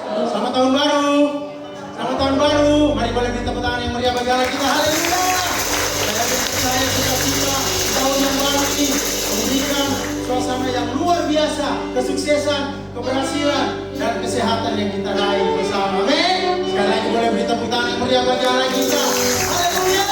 Selamat tahun baru. Selamat tahun baru. Mari boleh beri tepuk tangan yang meriah bagi Allah kita. Haleluya. Saya cita-cita tahun yang baru ini memberikan suasana yang luar biasa, kesuksesan, keberhasilan, dan kesehatan yang kita raih bersama. Amin. Sekali lagi boleh beri tepuk tangan yang meriah bagi Allah kita. Haleluya.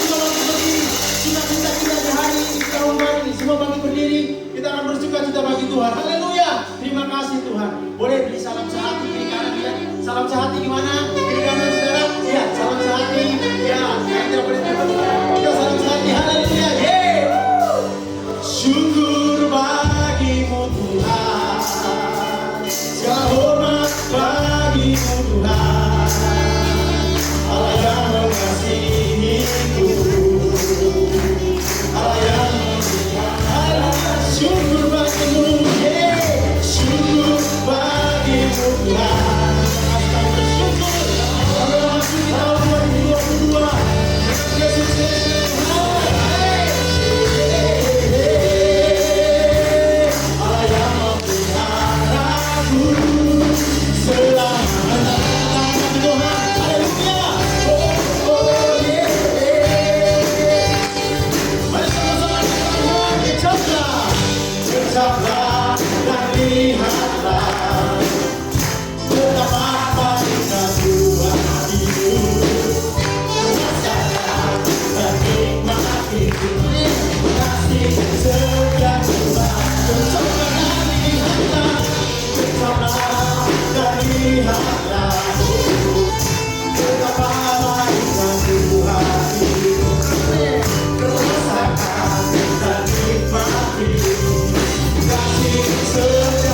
Kita bangkit berdiri. Cita-cita kita di hari ini, di tahun baru ini, semua bangkit berdiri. Kita akan bersuka cita bagi Tuhan. Haleluya. Terima kasih Tuhan. Boleh beri salam sehati kiri kanan ya. Salam sehati di mana? Kiri kanan saudara. Ya, salam sehati. Ya, yang tidak boleh terbuka. Ya, salam sehati. Haleluya. Yeah. Syukur bagimu Tuhan. Segala hormat bagimu Tuhan. Allah yang mengasihiku. Allah yang mengasihiku. Syukur bagimu. Syukur bagimu Tuhan. Kita bersyukur karena masuk di tahun 2022. Yesus Tuhan. Allah yang memeliharaku selama Tuhan. Haleluya. Oh yeah. Mari sama-sama Tuhan ucapkan. Ucapkan dan lihatlah betapa baiknya Tuhan hidup. Rasakan dan nikmati kasih setia Tuhan. Ucapkan dan lihatlah, ucapkan dan lihatlah betapa baiknya Tuhan hidup. Rasakan dan nikmati kasih setia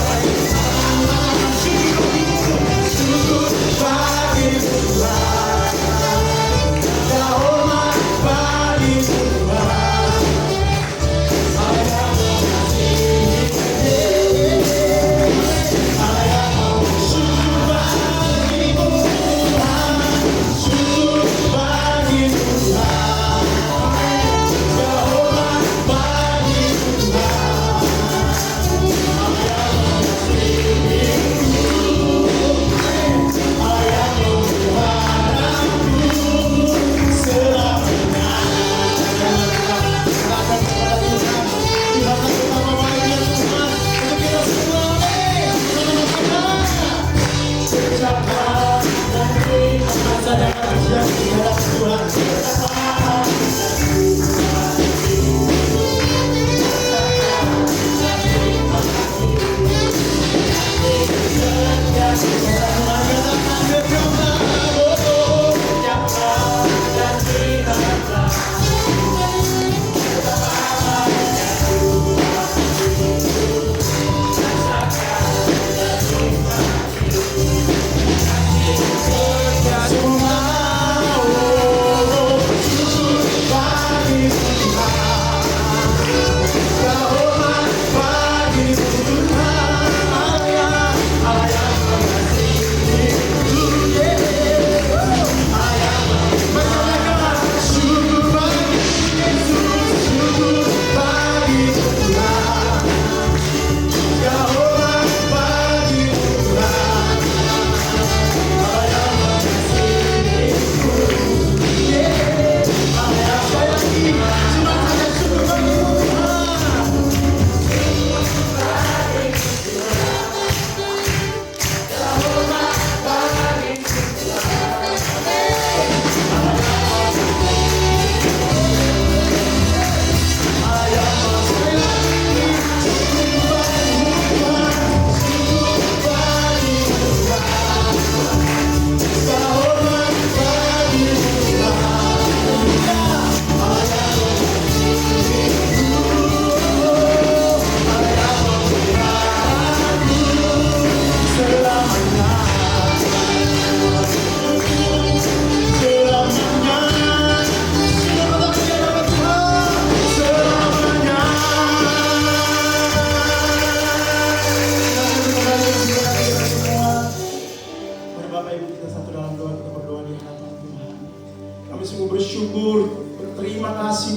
syukur bagi Tuhan, segala hormat bagi Tuhan. Allah yang mengasihi, Allah yang syukur bagi Tuhan, syukur bagi Tuhan, segala hormat bagi Tuhan. Allah yang mengasihi.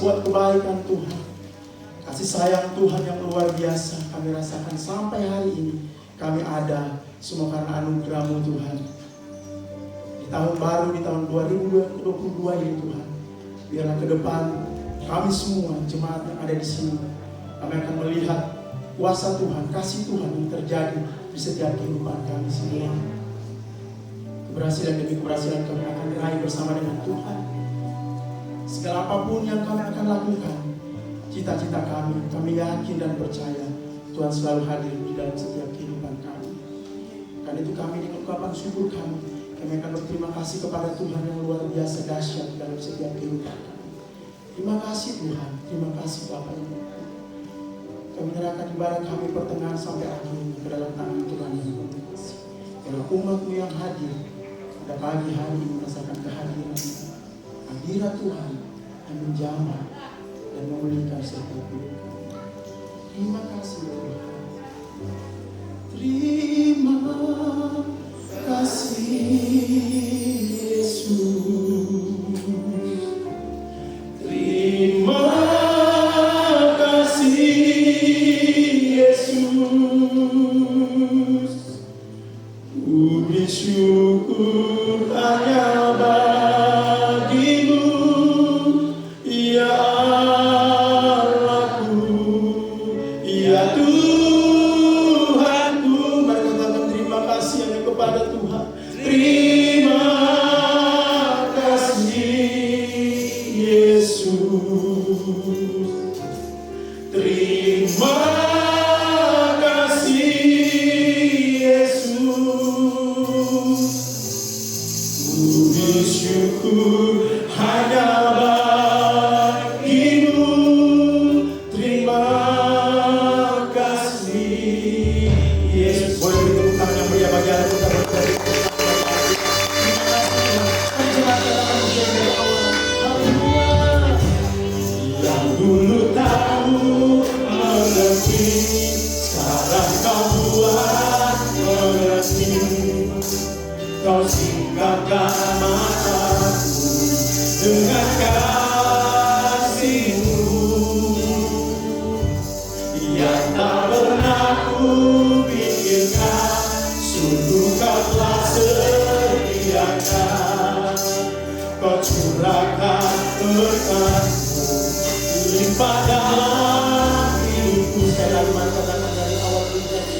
Kebaikan Tuhan, kasih sayang Tuhan yang luar biasa kami rasakan sampai hari ini. Kami ada semua karena anugerah-Mu Tuhan. Di tahun baru, di tahun 2022 ini Tuhan, biarlah ke depan kami semua jemaat yang ada di sini, kami akan melihat kuasa Tuhan, kasih Tuhan yang terjadi di setiap kehidupan kami semua. Keberhasilan demi keberhasilan kami akan diraih bersama dengan Tuhan. Segala apapun yang kami akan lakukan, cita-cita kami yakin dan percaya Tuhan selalu hadir di dalam setiap kehidupan kami. Karena itu kami dengan ungkapan syukur kami akan berterima kasih kepada Tuhan yang luar biasa dahsyat dalam setiap kehidupan kami. Terima kasih Tuhan, terima kasih Bapa yang baik. Kami menyerahkan ibadah kami pertengahan sampai akhir ke dalam tangan Tuhan yang penuh kasih. Biarlah umat-Mu yang hadir pada pagi hari ini merasakan kehadiran hadirat Tuhan yang menjamah dan memulihkan setiap hidup kami. Terima kasih Tuhan. Terima kasih Yesus. Terima kasih Yesus. Ku bersyukur hanya bagi-Mu, ya Allahku, ya Tuhanku. Mari katakan terima kasih hanya kepada Tuhan. Terima kasih Yesus. Terima kasih Yesus. Ku bersyukur hanya bagi-Mu. Terima kasih Yesus. Boleh beri tepuk tangan yang meriah bagi Allah. Yang dulu tahu mengerti, sekarang Kau buat mengerti. Kau singkapkan mataku dengan kasih-Mu yang tak pernah ku pikirkan. Sungguh Kau telah sediakan. Kau curahkan berkat-Mu limpah dalam hidupku. Sekali lagi mari katakan dari awal menjadi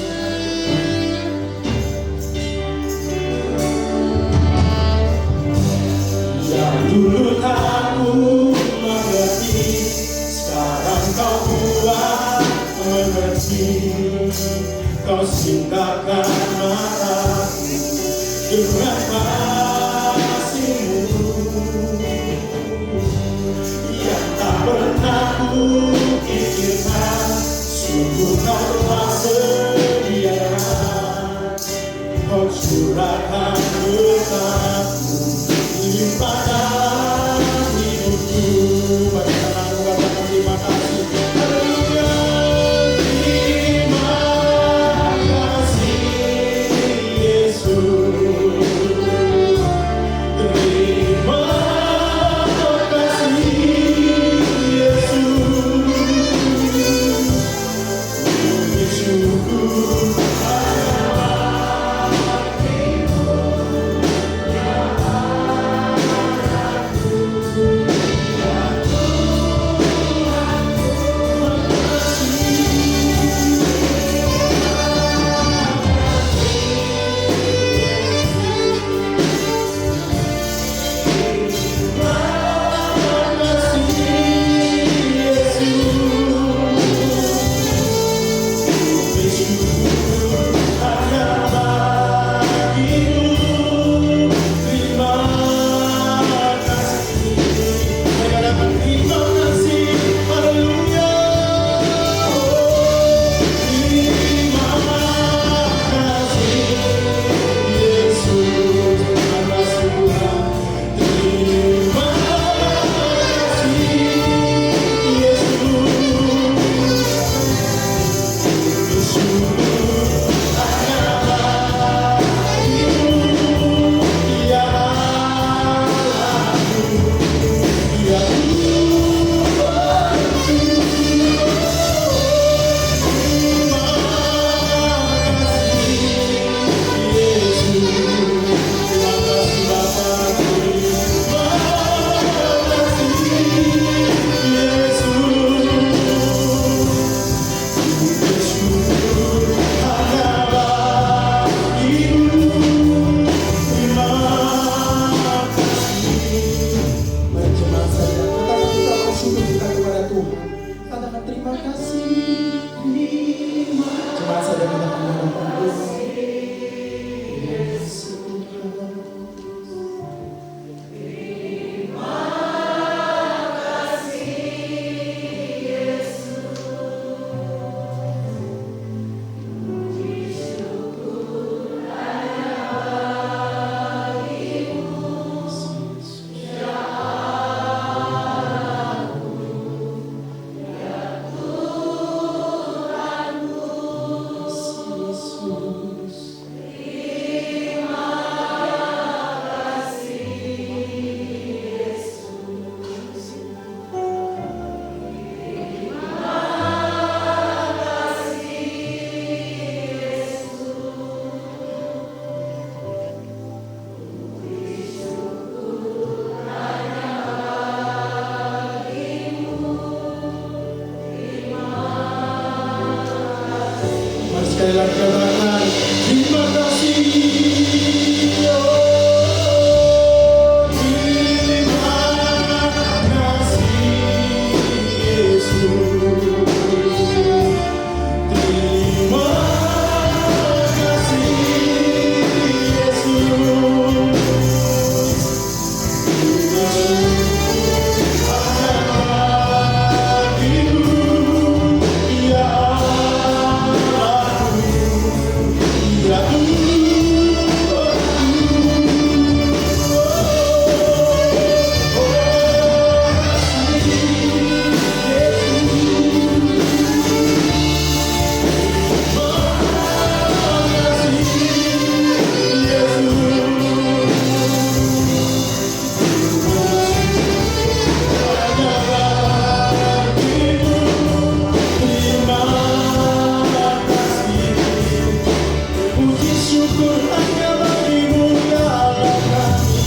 yang dulu tak ku mengerti, sekarang Kau buat mengerti. Kau singkapkan mataku dengan kasih-Mu yang tak pernah ku pikirkan. Sungguh Kau telah sediakan. Kau curahkan berkat-Mu limpah dalam hidupku. Bagi tanganmu katakan terima kasih. Haleluya. Terima kasih Yesus. Terima kasih Yesus. Bersyukur hanya syukur hanya bagimu ya Allah kami.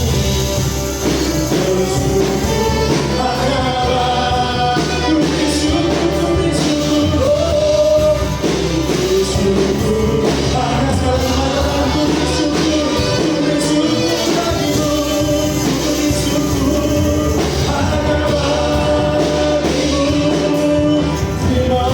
Bersyukur hanya bagimu, bersyukur, bersyukur, bersyukur hanya sekali mataku bersyukur, bersyukur bagimu, bersyukur hanya bagimu. Terima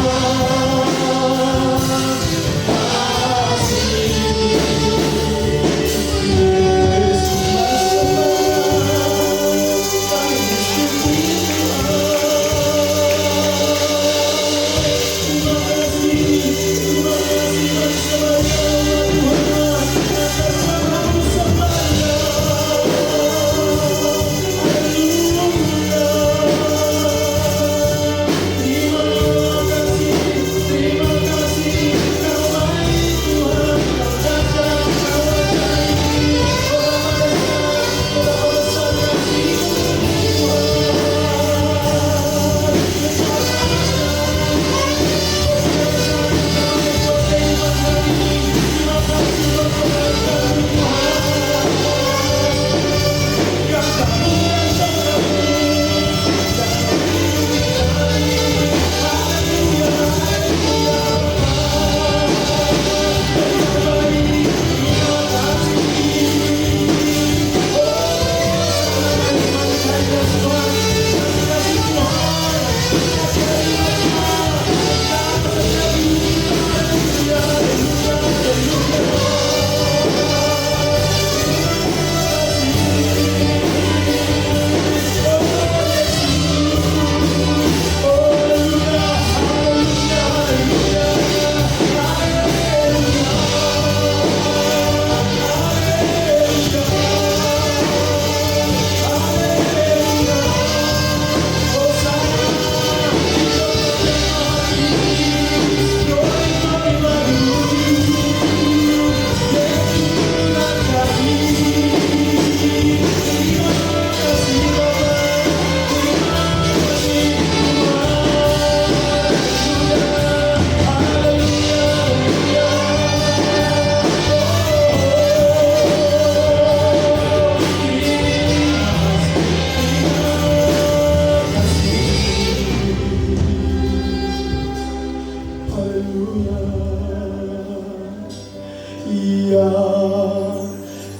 Ya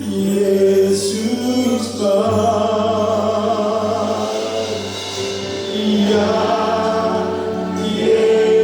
Yesus Ya Yesus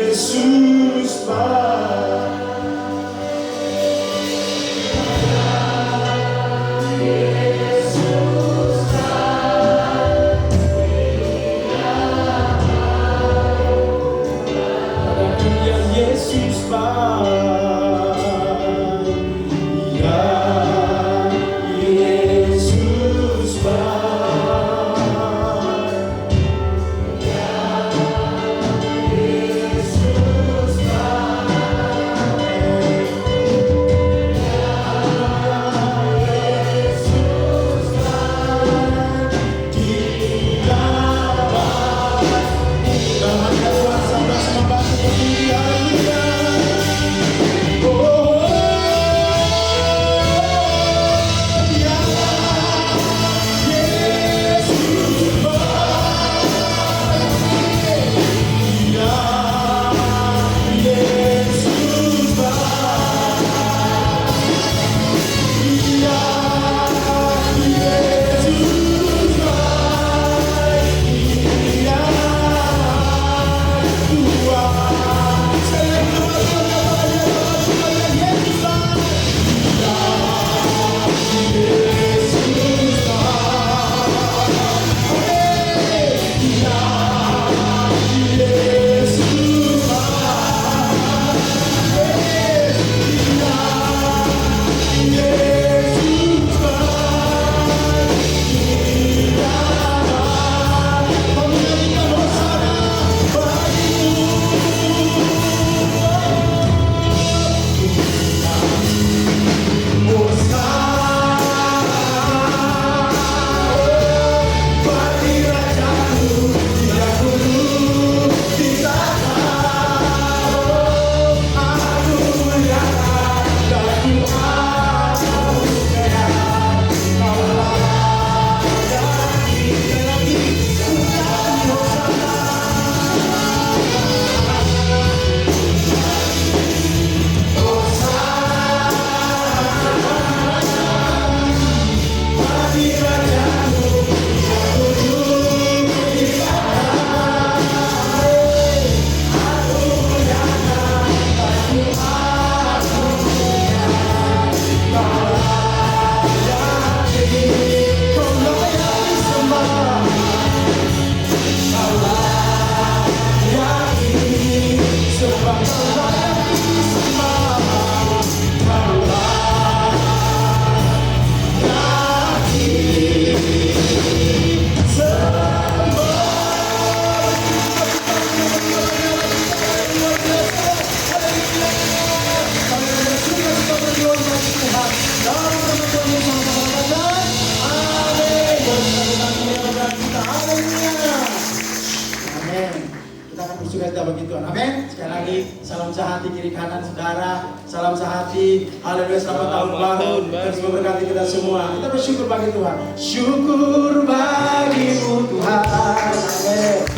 bagi Tuhan. Amin. Sekali lagi salam sehati kiri kanan saudara. Salam sehati. Haleluya, selamat tahun baru. Terus memberkati kita semua. Kita bersyukur bagi Tuhan. Syukur bagimu Tuhan. Amin.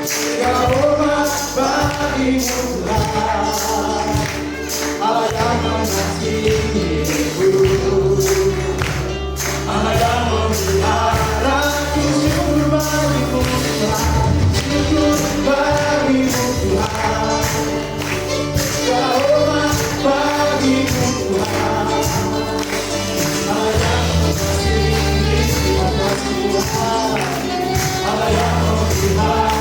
Segala hormat bagimu Tuhan. Allah yang mengasihiku, Allah yang memeliharaku. Syukur bagimu Tuhan, syukur bagimu Tuhan. Segala hormat bagimu Tuhan. Allah yang mengasihiku, Tuhan. Allah yang memeliharaku.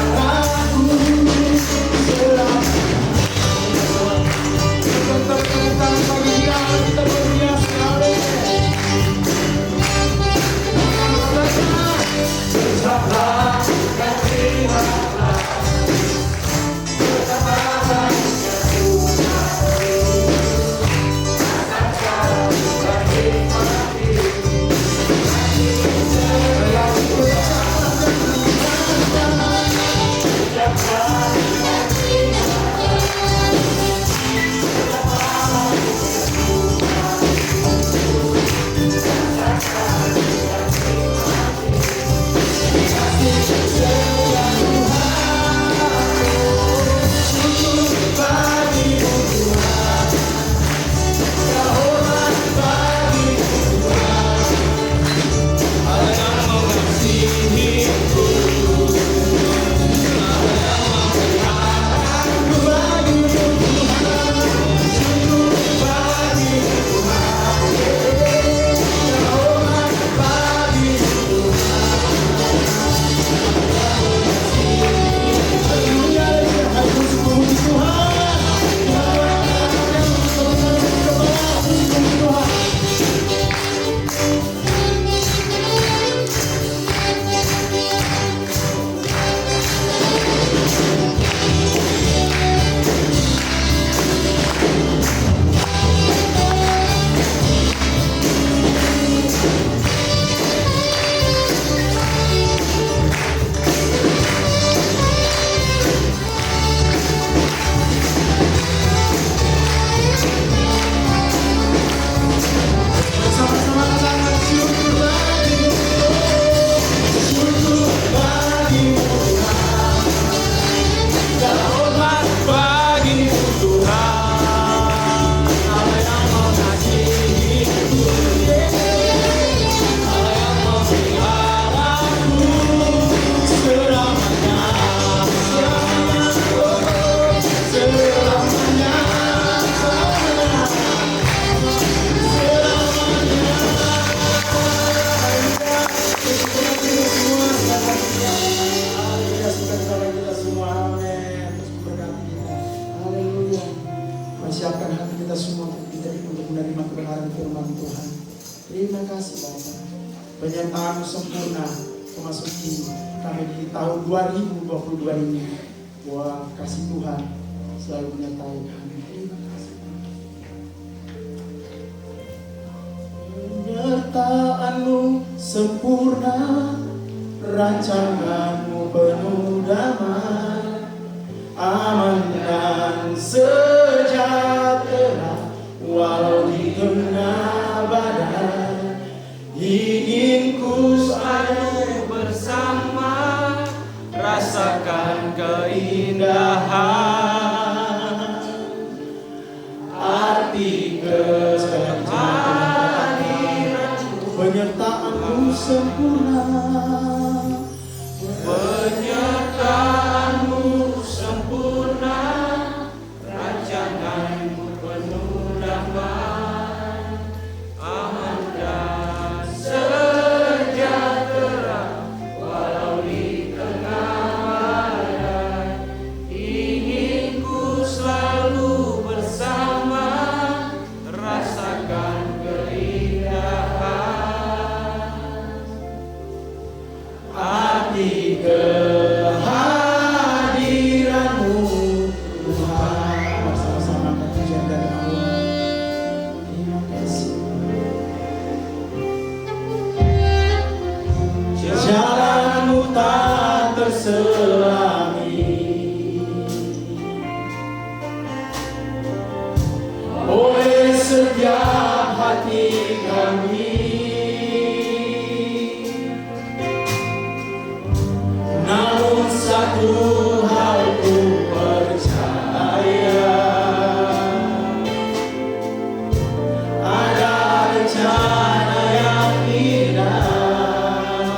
Penyertaan sempurna memasuki kami di tahun 2022 ini. Wah, kasih Tuhan selalu menyertai kami. Terima kasih. Penyertaan-Mu sempurna, rancangan-Mu penuh damai, aman dan sejahtera walau di tengah badai. Ingin ku selalu bersama, rasakan keindahan arti kehadiran-Mu. Penyertaan-Mu sempurna, penyertaan-Mu sempurna, rancangan-Mu penuh damai, aman dan sejahtera walau di tengah badai. Ingin ku selalu bersama, rasakan keindahan arti kehadiran-Mu Tuhan. Bersama-sama pujian dari Allah. Terima kasih. Jalan-Mu tak terselangi, hati kami. Namun satu hal ku percaya, ada rencana yang indah,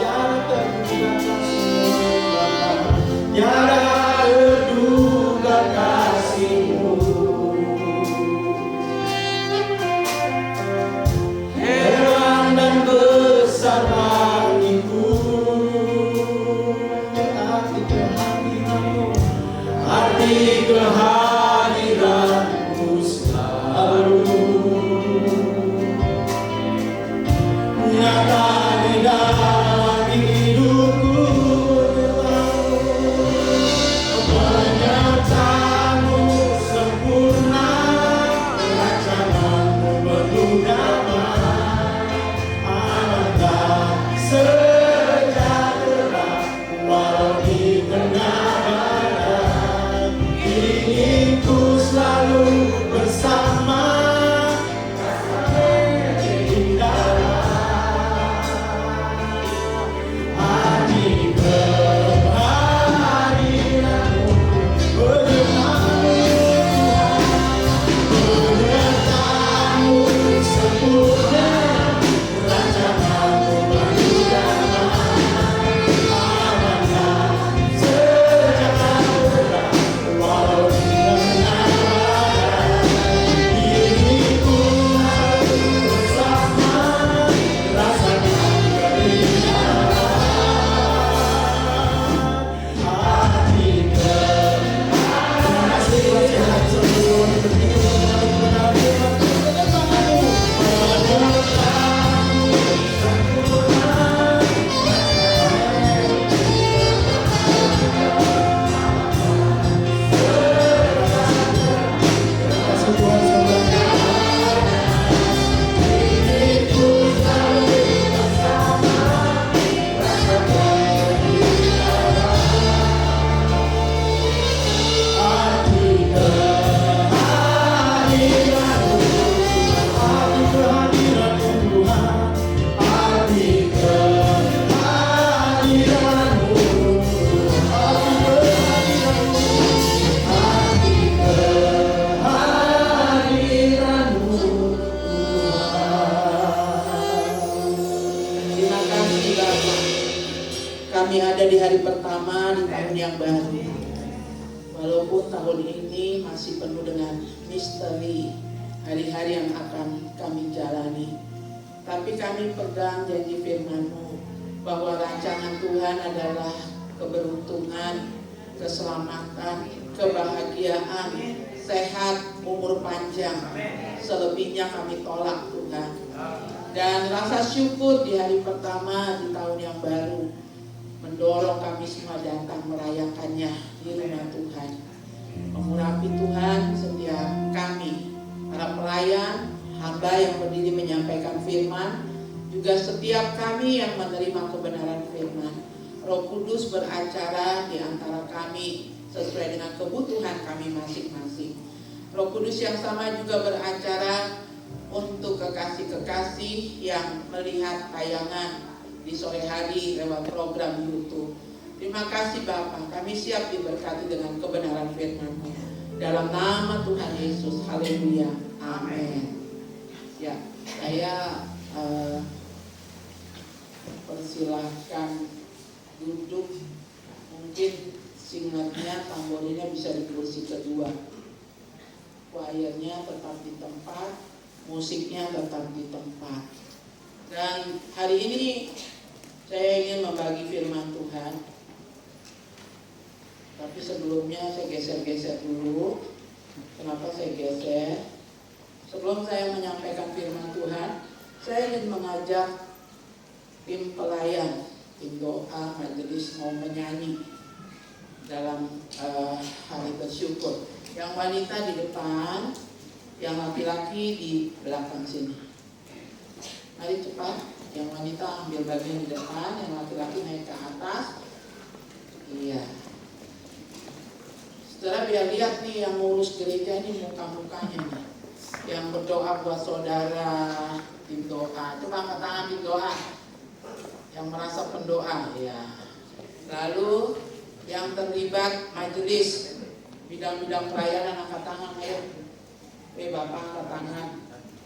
tiada terduga kasih-Mu. Heran dan besar bagiku arti kehadiran-Mu selalu nyata di dalam hidupku. Penyertaan-Mu sempurna, rancangan-Mu penuh damai, amanah sejahtera walau di tengah badai. Ingin ku selalu bersama hati kehadiran-Mu, penyertaan-Mu sempurna, rancangan-Mu penuh damai, amanah sejahtera walau di tengah badai. Ingin ku selalu bersama, rasakan keindahan hati Terima kasih Bapak. Kami ada di hari pertama di tahun yang baru. Walaupun tahun ini masih penuh dengan misteri, hari-hari yang akan kami jalani, tapi kami pegang janji firman-Mu bahwa rancangan Tuhan adalah keberuntungan, keselamatan, kebahagiaan, sehat, umur panjang. Selebihnya kami tolak Tuhan. Dan rasa syukur di hari pertama di tahun yang baru mendorong kami semua datang merayakannya di rumah Tuhan. Mengurapi Tuhan setiap kami, para pelayan, hamba yang berdiri menyampaikan firman, juga setiap kami yang menerima kebenaran firman. Roh Kudus beracara di antara kami sesuai dengan kebutuhan kami masing-masing. Roh Kudus yang sama juga beracara untuk kekasih-kekasih yang melihat tayangan di sore hari lewat program YouTube. Terima kasih Bapak, kami siap diberkati dengan kebenaran firman-Mu. Dalam nama Tuhan Yesus, haleluya, amin. Ya, saya persilahkan duduk. Mungkin singernya, tamborinnya bisa di kursi kedua. Choirnya tetap di tempat, musiknya tetap di tempat. Dan hari ini saya ingin membagi firman Tuhan. Tapi sebelumnya saya geser-geser dulu. Kenapa saya geser? Sebelum saya menyampaikan firman Tuhan, saya ingin mengajak tim pelayan, tim doa, majelis mau menyanyi dalam hari bersyukur. Yang wanita di depan, yang laki-laki di belakang sini. Mari cepat, yang wanita ambil bagian di depan, yang laki-laki naik ke atas. Iya. Saudara biar lihat nih yang ngurus gereja ini muka-mukanya nih. yang berdoa buat saudara, tim doa. Coba angkat tangan tim doa. Yang merasa pendoa, ya. Lalu yang terlibat majelis bidang-bidang pelayanan angkat tangan, ayo. Bapak angkat tangan.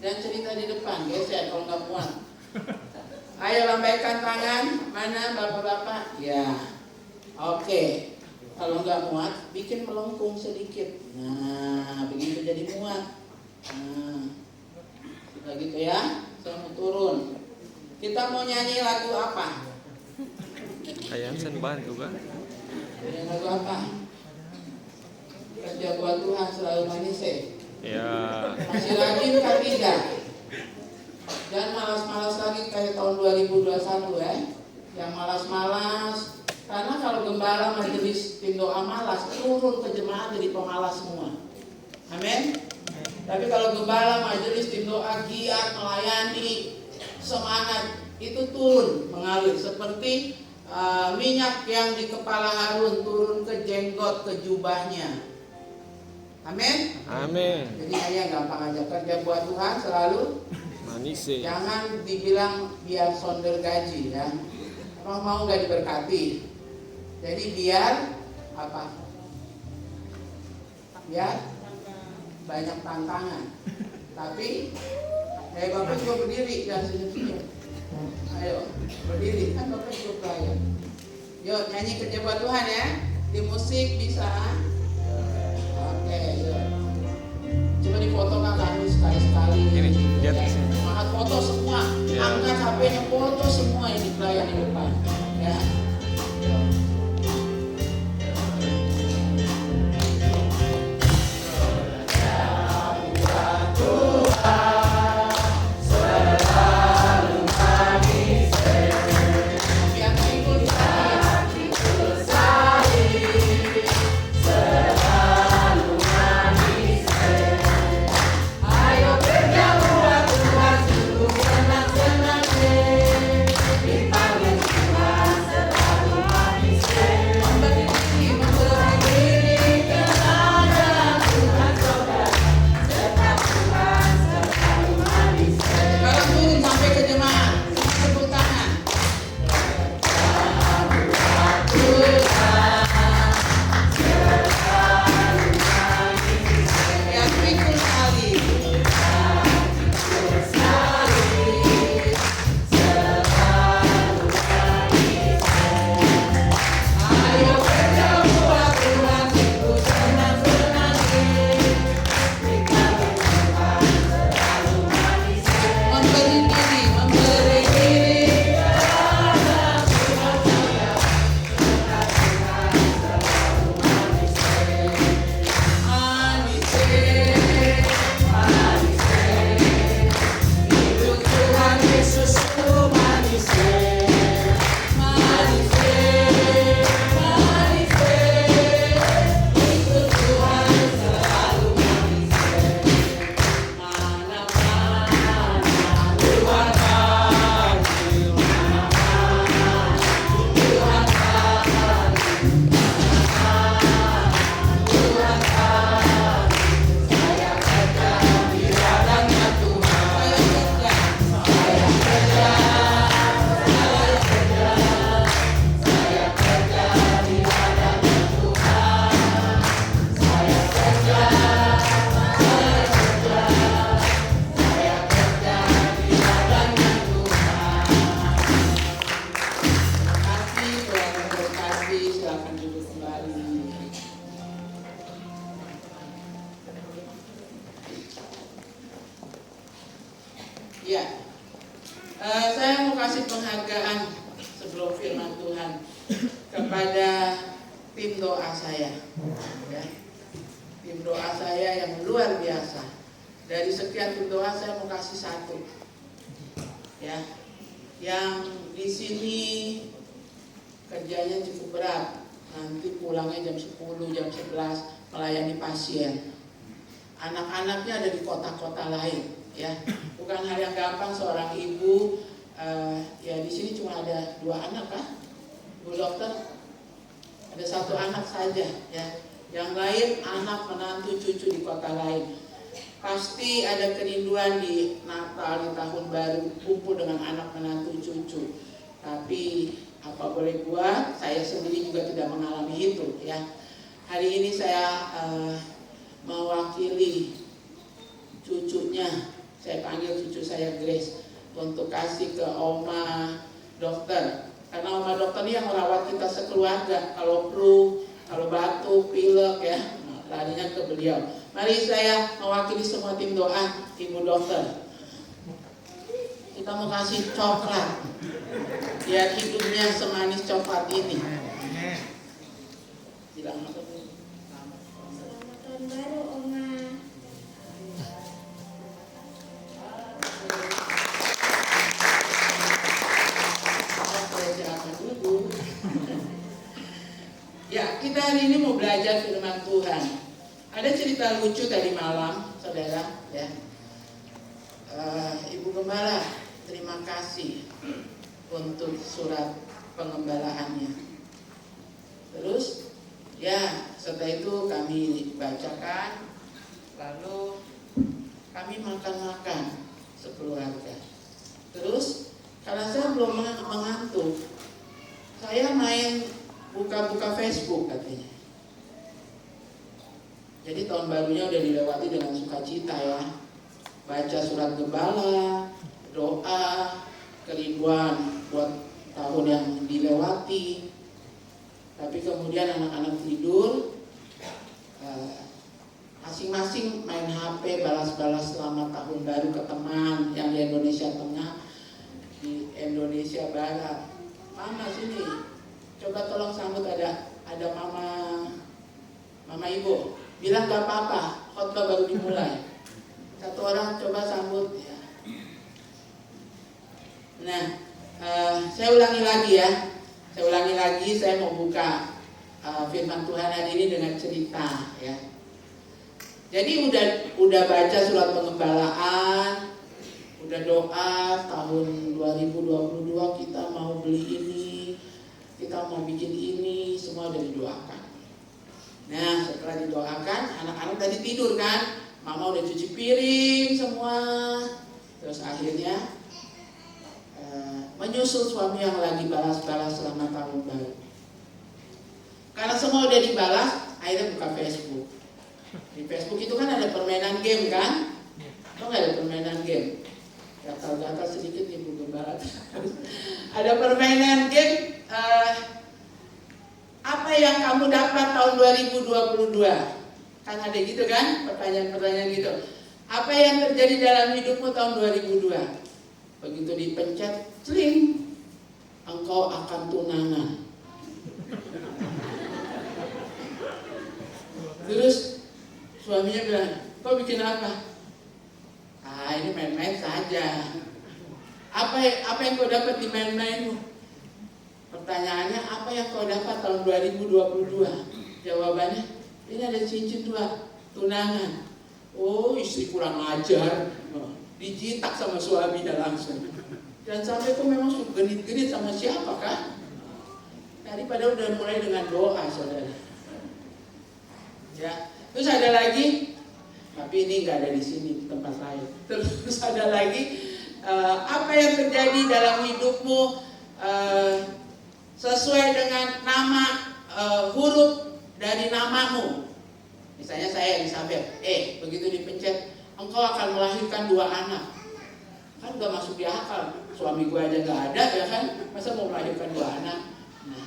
Dan cerita di depan, geser kalau nggak muat. Ayo lambaikan tangan, mana bapak-bapak? Ya, oke. Kalau nggak muat, bikin melengkung sedikit. Nah, begitu jadi muat. Nah, begitu ya. Saya mau turun. Kita mau nyanyi lagu apa? Ayan senban juga. Lagu apa? Kerja buat Tuhan selalu manis. Ya. Masih rajin kan tidak? Dan malas-malas lagi kayak tahun 2021 ya. Yang malas-malas. Karena kalau gembala majelis tim doa malas, turun ke jemaat jadi pemalas semua. Amin. Tapi kalau gembala majelis tim doa giat melayani, semangat, itu turun mengalir seperti minyak yang di kepala Harun turun ke jenggot, ke jubahnya. Amin. Amin. Jadi ayah gampang aja, kerja buat Tuhan selalu Manis. jangan dibilang biar sonder gaji ya. Emang mau nggak diberkati? Jadi biar apa? Biar banyak tantangan. Tapi Bapak juga berdiri, jangan senyum-senyum. Ayo berdiri, kan Bapak juga pelayan. Yuk nyanyi kerja buat Tuhan ya. Di musik bisa. Oke, yuk. Coba difoto kakak sekali-sekali. Ini lihat Ya. sini. Semangat foto semua. Ya. Angkat HP-nya foto semua ini pelayan di depan. Ya. Yuk. Biar ikut ayo kerja buat Tuhan sungguh senang-senang dipanggil Tuhan selalu manis memberi diri kepada Tuhan saudara serta Tuhan selalu manis. Sekarang turun sampai ke jemaat, semua tepuk tangan. Ya pikul sekali. Ayo kerja buat Tuhan sungguh senang-senang dipanggil Tuhan selalu manis memberi diri kepada Tuhan saudara serta Tuhan selalu manis hidup Tuhan Yesus itu manis hidup Tuhan selalu manis mana-mana Tuhan hadir Tuhan saya kerja di ladangnya Tuhan saya kerja di ladangnya Tuhan saya kerja di ladangnya Tuhan. Terima kasih, Tuhan memberkati. Silakan duduk kembali. Ya, saya mau kasih penghargaan sebelum firman Tuhan kepada tim doa saya. Ya. Tim doa saya yang luar biasa. Dari sekian tim doa saya mau kasih satu. Ya, yang di sini kerjanya cukup berat. Nanti pulangnya jam 10, jam 11 melayani pasien. Anak-anaknya ada di kota-kota lain. Ya, bukan hal yang gampang seorang ibu. Ya di sini cuma ada 2 anak kah, Bu Dokter? Ada 1 anak saja. Ya, yang lain anak menantu cucu di kota lain. Pasti ada kerinduan di Natal, di tahun baru, kumpul dengan anak menantu cucu. Tapi apa boleh buat, saya sendiri juga tidak mengalami itu ya. Hari ini saya mewakili cucunya, saya panggil cucu saya Grace, untuk kasih ke Oma dokter. Karena Oma dokter ini yang merawat kita sekeluarga. Kalau flu, kalau batuk, pilek ya, larinya ke beliau. Mari saya mewakili semua tim doa, Ibu dokter. Kita mau kasih coklat, biar hidupnya semanis coklat ini. Bilang apa tuh? Selamat tahun baru, Oma. Silakan dulu. Ya, kita hari ini mau belajar firman Tuhan. Ada cerita lucu tadi malam, saudara. Ya, Ibu Gembala, terima kasih untuk surat pengembalaannya. Terus, ya, setelah itu kami bacakan, lalu kami makan-makan sekeluarga. Terus, karena saya belum mengantuk, saya main buka-buka Facebook katanya. Jadi tahun barunya udah dilewati dengan sukacita ya. Baca surat gembala, doa, kerinduan buat tahun yang dilewati. Tapi kemudian anak-anak tidur, masing-masing main HP, balas-balas selamat tahun baru ke teman yang di Indonesia Tengah, di Indonesia Barat. Mama sini, coba tolong sambut, ada mama ibu. Bilang gak apa-apa, khotbah baru dimulai. Satu orang coba sambut ya. Nah, saya ulangi lagi ya. Saya mau buka firman Tuhan hari ini dengan cerita ya. Jadi udah baca surat pengembalaan, udah doa tahun 2022 kita mau beli ini, kita mau bikin ini, semua udah didoakan. Nah, setelah didoakan, anak-anak tadi tidur kan, mama udah cuci piring semua. Terus akhirnya menyusul suami yang lagi balas-balas selama tahun baru. Karena semua udah dibalas, akhirnya buka Facebook. Di Facebook itu kan ada permainan game kan? Kok nggak ada permainan game? Gatal-gatal sedikit nih Bu Gembala. Ada permainan game. Apa yang kamu dapat tahun 2022? Kan ada gitu kan, pertanyaan-pertanyaan gitu. Apa yang terjadi dalam hidupmu tahun 2002? Begitu dipencet, sling, engkau akan tunangan. Terus suaminya bilang, kau bikin apa? Ini main-main saja. Apa yang kau dapat di main-mainmu? Pertanyaannya, apa yang kau dapat tahun 2022? Jawabannya, ini ada cincin 2, tunangan. Oh, istri kurang ajar, dijitak sama suaminya langsung. Dan sampai kau memang suka genit-genit sama siapa kan? Daripada udah mulai dengan doa, saudara. Ya, terus ada lagi, tapi ini nggak ada di sini, di tempat lain. Terus ada lagi, apa yang terjadi dalam hidupmu sesuai dengan nama huruf dari namamu. Misalnya saya Elizabeth, begitu dipencet, engkau akan melahirkan 2 anak. Kan gak masuk di akal, suami gue aja gak ada ya kan, masa mau melahirkan 2 anak. Nah,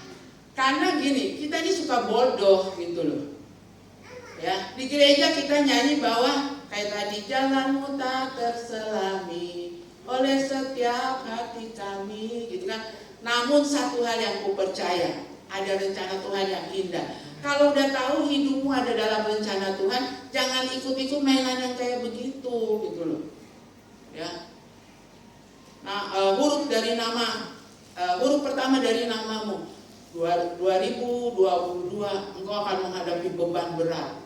karena gini, kita ini suka bodoh gitu loh. Ya, di gereja kita nyanyi bahwa kayak tadi, jalanmu tak terselami oleh setiap hati kami, gitu kan. Namun satu hal yang ku percaya, ada rencana Tuhan yang indah. Kalau udah tahu hidupmu ada dalam rencana Tuhan, jangan ikut-ikut mainan yang kayak begitu, gitu loh. Ya. Nah, huruf pertama dari namamu. 2022 engkau akan menghadapi beban berat.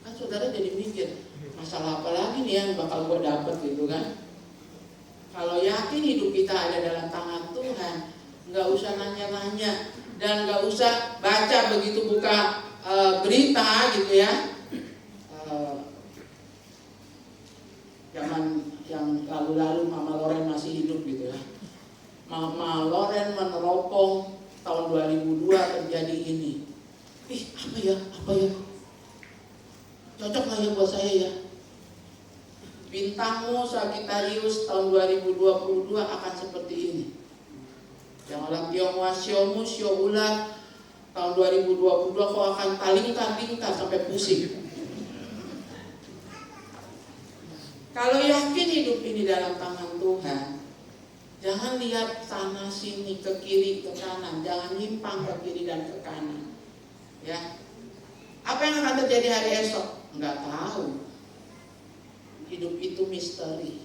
Kan saudara jadi mikir, masalah apa lagi nih yang bakal gue dapet gitu kan? Kalau yakin hidup kita ada dalam tangan Tuhan, nggak usah nanya-nanya dan nggak usah baca begitu buka berita gitu ya. yang lalu-lalu Mama Loren masih hidup gitu ya. Mama Loren meneropong tahun 2002 terjadi ini. Apa ya? Cocok nggak ya buat saya ya? Bintangmu Sagittarius tahun 2022 akan seperti ini. Yang orang Tionghoa Siomu, Sio Ular tahun 2022 kau akan talingkar sampai pusing. Kalau yakin hidup ini dalam tangan Tuhan, jangan lihat sana sini, ke kiri ke kanan, jangan nyimpang ke kiri dan ke kanan. Ya, apa yang akan terjadi hari esok? Nggak tahu. Hidup itu misteri.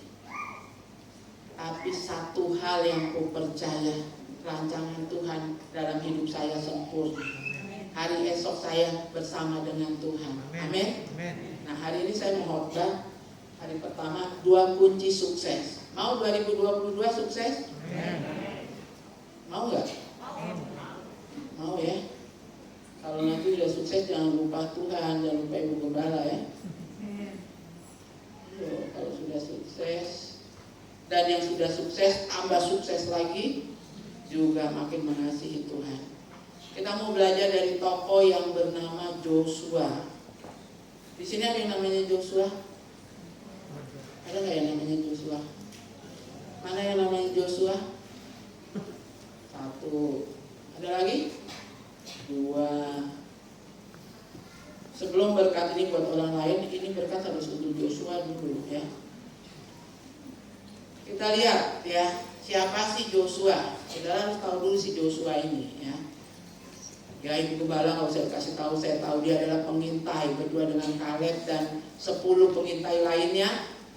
Tapi satu hal yang ku percaya, rancangan Tuhan dalam hidup saya sempurna. Hari esok saya bersama dengan Tuhan. Amin. Nah, hari ini saya mau khotbah. Hari pertama, 2 kunci sukses. Mau 2022 sukses? Mau nggak? Mau ya. Kalau nanti udah sukses jangan lupa Tuhan, jangan lupa Ibu Gembala ya. Kalau sudah sukses dan yang sudah sukses tambah sukses lagi, juga makin mengasihi Tuhan. Kita mau belajar dari tokoh yang bernama Joshua. Di sini ada yang namanya Joshua? Ada nggak yang namanya Joshua? Mana yang namanya Joshua? 1. Ada lagi? 2. Sebelum berkat ini buat orang lain, ini berkat harus untuk Joshua dulu ya. Kita lihat ya, siapa sih Joshua? Saudara harus tahu dulu si Joshua ini ya. Ya, Ibu Gembala nggak usah kasih tahu, saya tahu dia adalah pengintai berdua dengan Kaleb dan 10 pengintai lainnya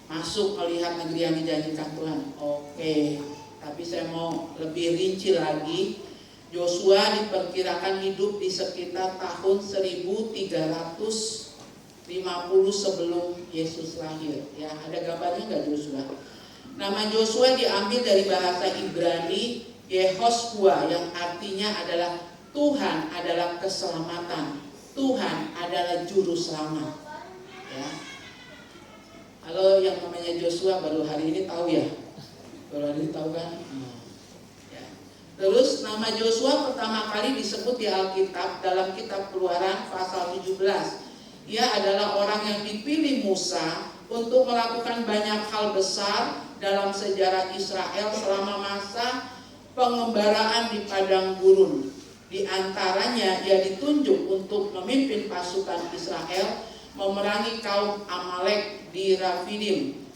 masuk melihat negeri yang dijanjikan Tuhan. Oke, tapi saya mau lebih rinci lagi. Joshua diperkirakan hidup di sekitar tahun 1350 sebelum Yesus lahir. Ya, ada gambarnya nggak Joshua? Nama Joshua diambil dari bahasa Ibrani Yehoshua yang artinya adalah Tuhan adalah keselamatan. Tuhan adalah juru selamat. Ya. Kalau yang namanya Joshua baru hari ini tahu ya? Baru hari ini tahu kan? Ya. Terus nama Joshua pertama kali disebut di Alkitab dalam kitab Keluaran pasal 17. Ia adalah orang yang dipilih Musa untuk melakukan banyak hal besar dalam sejarah Israel selama masa pengembaraan di padang gurun. Di antaranya ia ditunjuk untuk memimpin pasukan Israel memerangi kaum Amalek di Rafidim.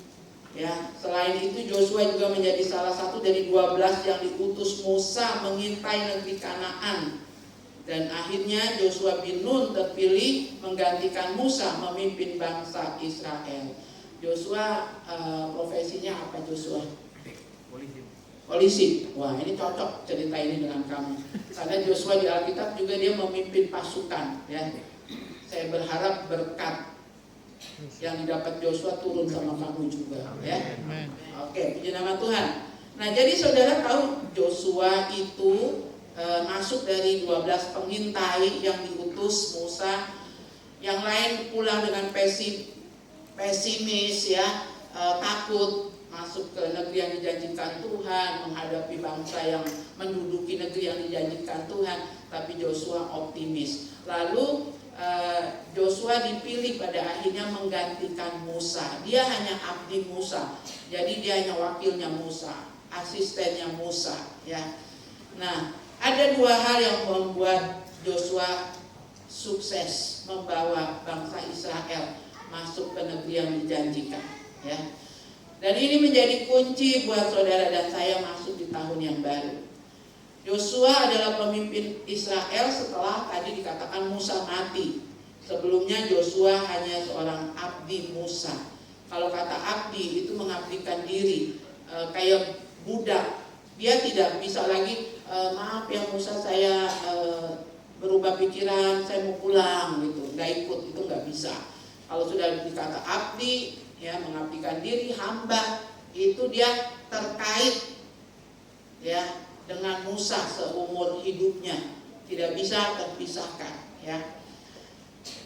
Ya, selain itu Joshua juga menjadi salah satu dari 12 yang diutus Musa mengintai negeri Kanaan. Dan akhirnya Joshua bin Nun terpilih menggantikan Musa memimpin bangsa Israel. Joshua profesinya apa Joshua? Polisi. Wah, ini cocok cerita ini dengan kamu. Karena Joshua di Alkitab juga dia memimpin pasukan. Ya, saya berharap berkat yang didapat Joshua turun sama kamu juga. Ya. Oke, puji nama Tuhan. Nah, jadi saudara tahu Joshua itu masuk dari 12 pengintai yang diutus Musa. Yang lain pulang dengan pesimis ya, takut masuk ke negeri yang dijanjikan Tuhan, menghadapi bangsa yang menduduki negeri yang dijanjikan Tuhan. Tapi Joshua optimis. Lalu Joshua dipilih pada akhirnya menggantikan Musa. Dia hanya abdi Musa, jadi dia hanya wakilnya Musa, asistennya Musa ya. Nah, ada 2 hal yang membuat Joshua sukses membawa bangsa Israel masuk ke negeri yang dijanjikan ya. Dan ini menjadi kunci buat saudara dan saya masuk di tahun yang baru. Joshua adalah pemimpin Israel setelah tadi dikatakan Musa mati. Sebelumnya Joshua hanya seorang abdi Musa. Kalau kata abdi itu mengabdikan diri, kayak budak. Dia tidak bisa lagi, maaf ya Musa, saya berubah pikiran, saya mau pulang gitu. Nggak ikut, itu nggak bisa. Kalau sudah dikata abdi, ya mengabdikan diri, hamba, itu dia terkait ya dengan Musa seumur hidupnya, tidak bisa terpisahkan ya.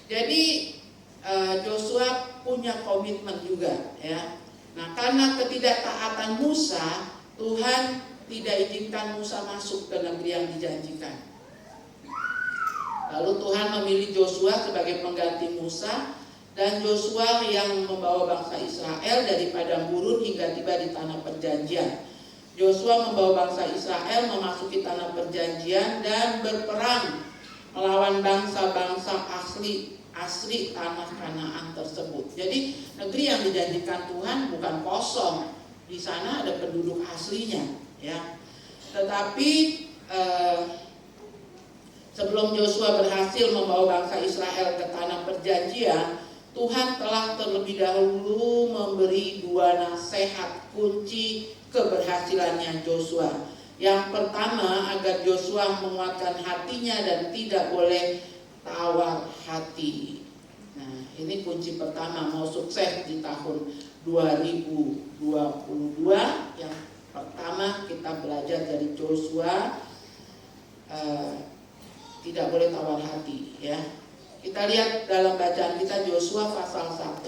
Jadi Joshua punya komitmen juga ya. Nah, karena ketidaktaatan Musa, Tuhan tidak izinkan Musa masuk ke negeri yang dijanjikan. Lalu Tuhan memilih Yosua sebagai pengganti Musa, dan Yosua yang membawa bangsa Israel dari padang gurun hingga tiba di tanah perjanjian. Yosua membawa bangsa Israel memasuki tanah perjanjian dan berperang melawan bangsa-bangsa asli tanah Kanaan tersebut. Jadi negeri yang dijanjikan Tuhan bukan kosong, di sana ada penduduk aslinya, ya. Tetapi sebelum Yosua berhasil membawa bangsa Israel ke tanah perjanjian, Tuhan telah terlebih dahulu memberi 2 nasihat kunci keberhasilannya Yosua. Yang pertama, agar Yosua menguatkan hatinya dan tidak boleh tawar hati. Nah, ini kunci pertama mau sukses di tahun 2022. Yang pertama kita belajar dari Yosua, tidak boleh tawar hati, ya. Kita lihat dalam bacaan kita Yosua pasal 1,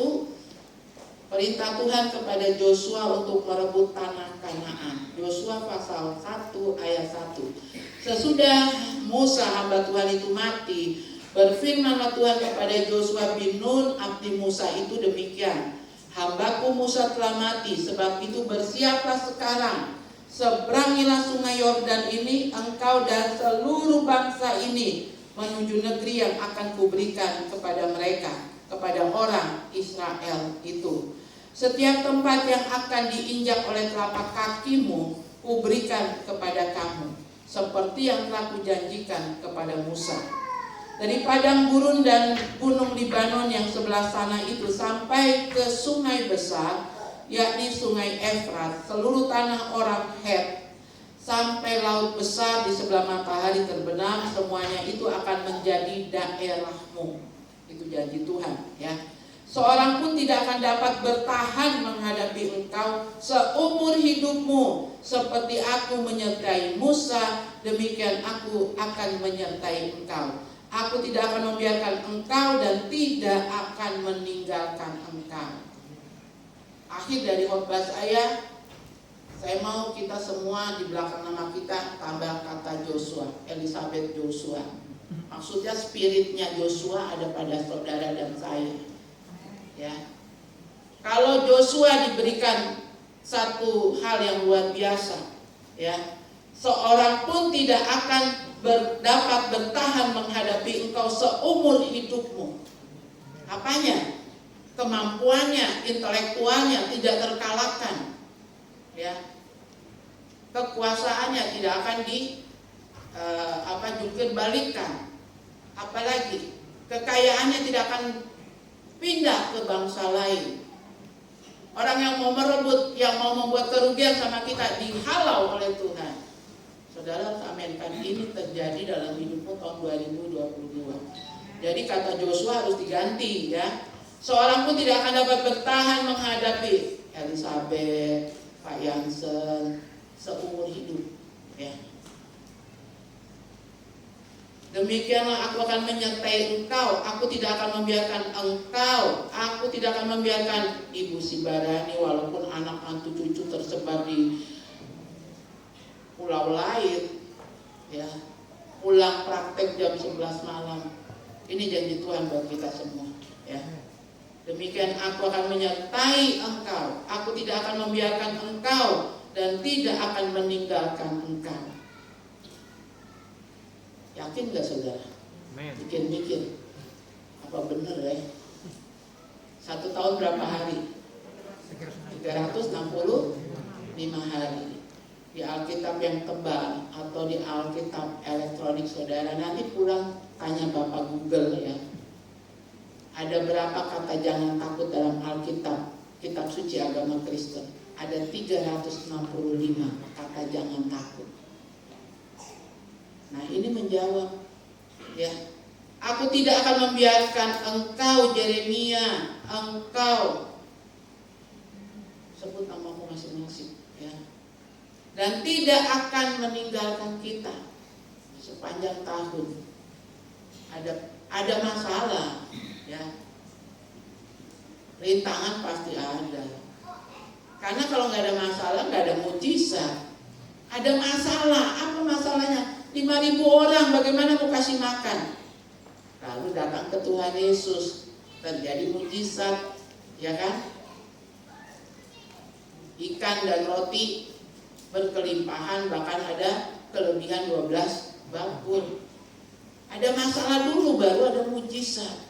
perintah Tuhan kepada Yosua untuk merebut tanah Kanaan. Yosua pasal 1 ayat 1. Sesudah Musa hamba Tuhan itu mati, berfirmanlah Tuhan kepada Yosua bin Nun abdi Musa itu demikian. Hambaku Musa telah mati, sebab itu bersiaplah sekarang, seberangilah sungai Yordan ini, engkau dan seluruh bangsa ini, menuju negeri yang akan kuberikan kepada mereka, kepada orang Israel itu. Setiap tempat yang akan diinjak oleh telapak kakimu, kuberikan kepada kamu, seperti yang telah kujanjikan kepada Musa. Dari padang gurun dan gunung Libanon yang sebelah sana itu sampai ke sungai besar, yakni sungai Efrat, seluruh tanah orang Het, sampai laut besar di sebelah matahari terbenam, semuanya itu akan menjadi daerahmu. Itu janji Tuhan, ya. Seorang pun tidak akan dapat bertahan menghadapi engkau seumur hidupmu. Seperti aku menyertai Musa, demikian aku akan menyertai engkau. Aku tidak akan membiarkan engkau dan tidak akan meninggalkan engkau. Akhir dari khotbah saya mau kita semua di belakang nama kita tambah kata Joshua, Elizabeth Joshua. Maksudnya spiritnya Joshua ada pada saudara dan saya. Ya. Kalau Joshua diberikan satu hal yang luar biasa, ya, seorang pun tidak akan dapat bertahan menghadapi engkau seumur hidupmu. Apanya? Kemampuannya, intelektualnya tidak terkalahkan, ya. Kekuasaannya tidak akan jungkir balikan. Apalagi kekayaannya tidak akan pindah ke bangsa lain. Orang yang mau merebut, yang mau membuat kerugian sama kita dihalau oleh Tuhan. Saudara, aminkan ini terjadi dalam hidupmu tahun 2022. Jadi kata Joshua harus diganti, ya. Seorang pun tidak akan dapat bertahan menghadapi Elizabeth, Pak Yansen seumur hidup, ya. Demikianlah aku akan menyertai engkau, aku tidak akan membiarkan engkau, aku tidak akan membiarkan Ibu Sibarani walaupun anak mantu cucu tersebar di pulau lain, ya, pulang praktek jam 11 malam. Ini janji Tuhan buat kita semua, ya. Demikian aku akan menyertai engkau, aku tidak akan membiarkan engkau dan tidak akan meninggalkan engkau. Yakin gak saudara? Mikir-mikir, apa benar ya? 1 tahun berapa hari? 365 hari. Di Alkitab yang tebal atau di Alkitab elektronik saudara, nanti pulang tanya Bapak Google, ya. Ada berapa kata jangan takut dalam Alkitab, kitab suci agama Kristen? Ada 365 kata jangan takut. Nah, ini menjawab, ya. Aku tidak akan membiarkan engkau, Yeremia, engkau, sebut namamu masing-masing, ya. Dan tidak akan meninggalkan kita sepanjang tahun. Ada masalah, ya. Rintangan pasti ada. Karena kalau nggak ada masalah, nggak ada mujizat. Ada masalah, apa masalahnya? 5.000 orang, bagaimana mau kasih makan? Lalu datang ke Tuhan Yesus, terjadi mujizat, ya kan? Ikan dan roti berkelimpahan, bahkan ada kelebihan 12 bakul. Ada masalah dulu, baru ada mujizat.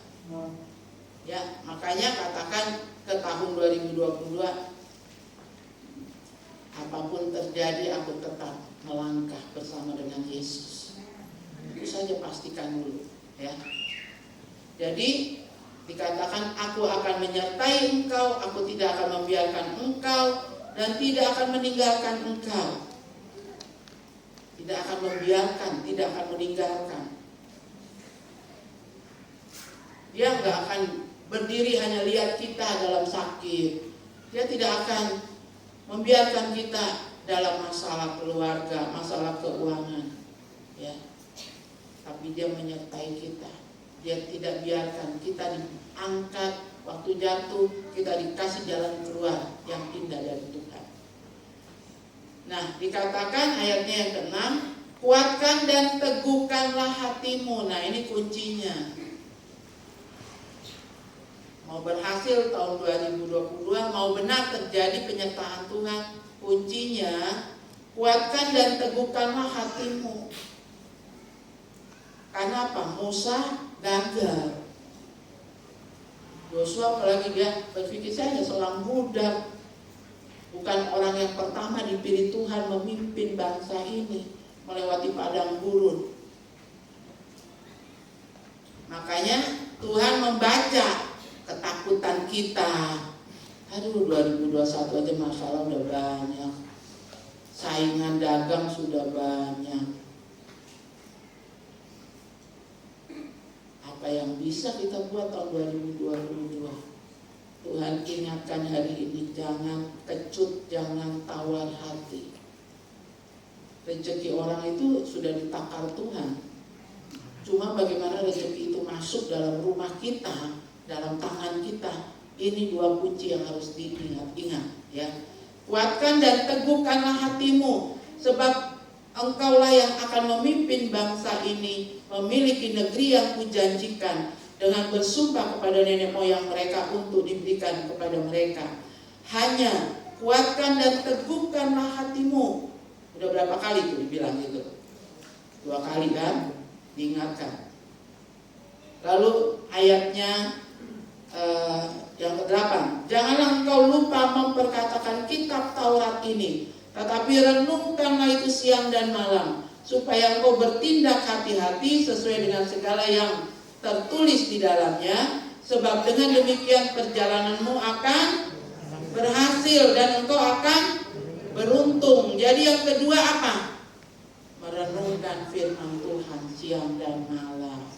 Ya, makanya katakan ke tahun 2022, apapun terjadi aku tetap melangkah bersama dengan Yesus. Itu saja pastikan dulu, ya. Jadi dikatakan aku akan menyertai engkau, aku tidak akan membiarkan engkau dan tidak akan meninggalkan engkau. Tidak akan membiarkan, tidak akan meninggalkan. Dia nggak akan berdiri hanya lihat kita dalam sakit. Dia tidak akan membiarkan kita dalam masalah keluarga, masalah keuangan, ya. Tapi dia menyertai kita. Dia tidak biarkan kita diangkat waktu jatuh, kita dikasih jalan keluar yang indah dari Tuhan. Nah, dikatakan ayatnya yang ke-6, kuatkan dan teguhkanlah hatimu. Nah, ini kuncinya. Mau berhasil tahun 2022, mau benar terjadi penyertaan Tuhan, kuncinya kuatkan dan teguhkanlah hatimu. Karena apa? Musa gagal. Yosua apalagi dia berpikir saya hanya seorang budak, bukan orang yang pertama dipilih Tuhan memimpin bangsa ini melewati padang gurun. Makanya Tuhan membaca ketakutan kita. Aduh, 2021 aja masalah udah banyak, saingan dagang sudah banyak. Apa yang bisa kita buat tahun 2022? Tuhan ingatkan hari ini, jangan kecut, jangan tawar hati. Rezeki orang itu sudah ditakar Tuhan. Cuma bagaimana rezeki itu masuk dalam rumah kita, dalam tangan kita. Ini dua kunci yang harus diingat, ya. Kuatkan dan teguhkanlah hatimu, sebab engkaulah yang akan memimpin bangsa ini memiliki negeri yang kujanjikan dengan bersumpah kepada nenek moyang mereka untuk diberikan kepada mereka. Hanya kuatkan dan teguhkanlah hatimu. Udah berapa kali tuh dibilang gitu? 2 kali kan? Diingatkan. Lalu ayatnya yang ke-8, janganlah engkau lupa memperkatakan kitab Taurat ini, tetapi renungkanlah itu siang dan malam, supaya engkau bertindak hati-hati sesuai dengan segala yang tertulis di dalamnya, sebab dengan demikian perjalananmu akan berhasil dan engkau akan beruntung. Jadi yang kedua apa? Merenungkan firman Tuhan siang dan malam.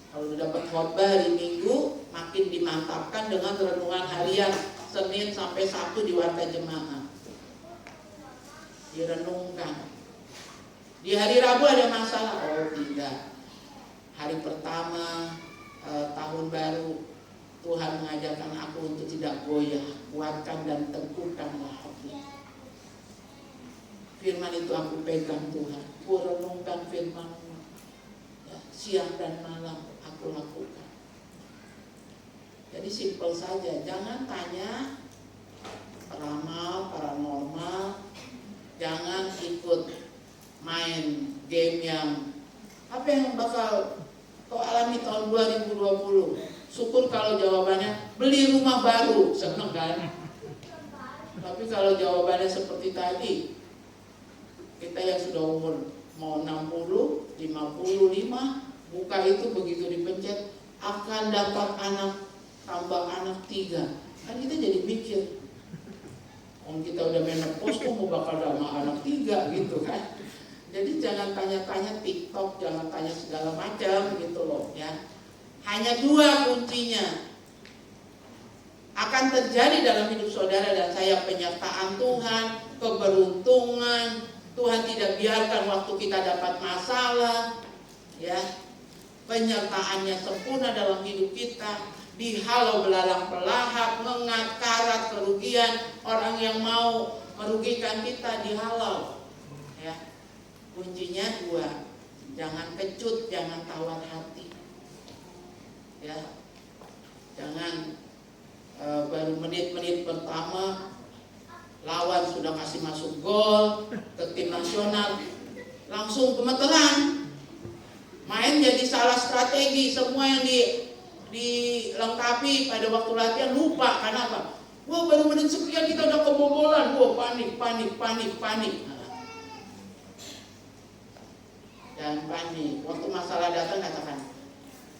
Kalau udah dapat khotbah hari Minggu, makin dimantapkan dengan renungan harian Senin sampai Sabtu di warta jemaah. Direnungkan. Di hari Rabu ada masalah? Oh tidak. Hari pertama tahun baru, Tuhan mengajarkan aku untuk tidak goyah. Kuatkan dan teguhkanlah hati. Firman itu aku pegang Tuhan. Ku renungkan firman-Mu, ya, siang dan malam aku lakukan. Jadi simpel saja. Jangan tanya ramal, paranormal. Jangan ikut main game yang apa yang bakal kau alami tahun 2020. Syukur kalau jawabannya beli rumah baru, seneng kan? Tapi kalau jawabannya seperti tadi, kita yang sudah umur mau 60, 55, buka itu begitu dipencet akan dapat anak, tambah anak 3. Kan kita jadi mikir, om kita udah menopause kok mau bakal sama anak 3 gitu kan. Jadi jangan tanya-tanya TikTok, jangan tanya segala macam gitu loh ya. Hanya 2 kuncinya akan terjadi dalam hidup saudara dan saya: penyertaan Tuhan, keberuntungan. Tuhan tidak biarkan waktu kita dapat masalah, ya. Penyertaannya sempurna dalam hidup kita. dihalau belalang pelahap, mengat, karat, kerugian, orang yang mau merugikan kita dihalau. Ya, kuncinya 2, jangan kecut, jangan tawar hati. Ya, jangan baru menit-menit pertama lawan sudah kasih masuk gol ke tim nasional, langsung gemeteran, main jadi salah strategi, semua yang dilengkapi pada waktu latihan lupa. Karena apa? Wah, baru menit sekian kita udah kebobolan, wah panik. Jangan panik. Waktu masalah datang katakan,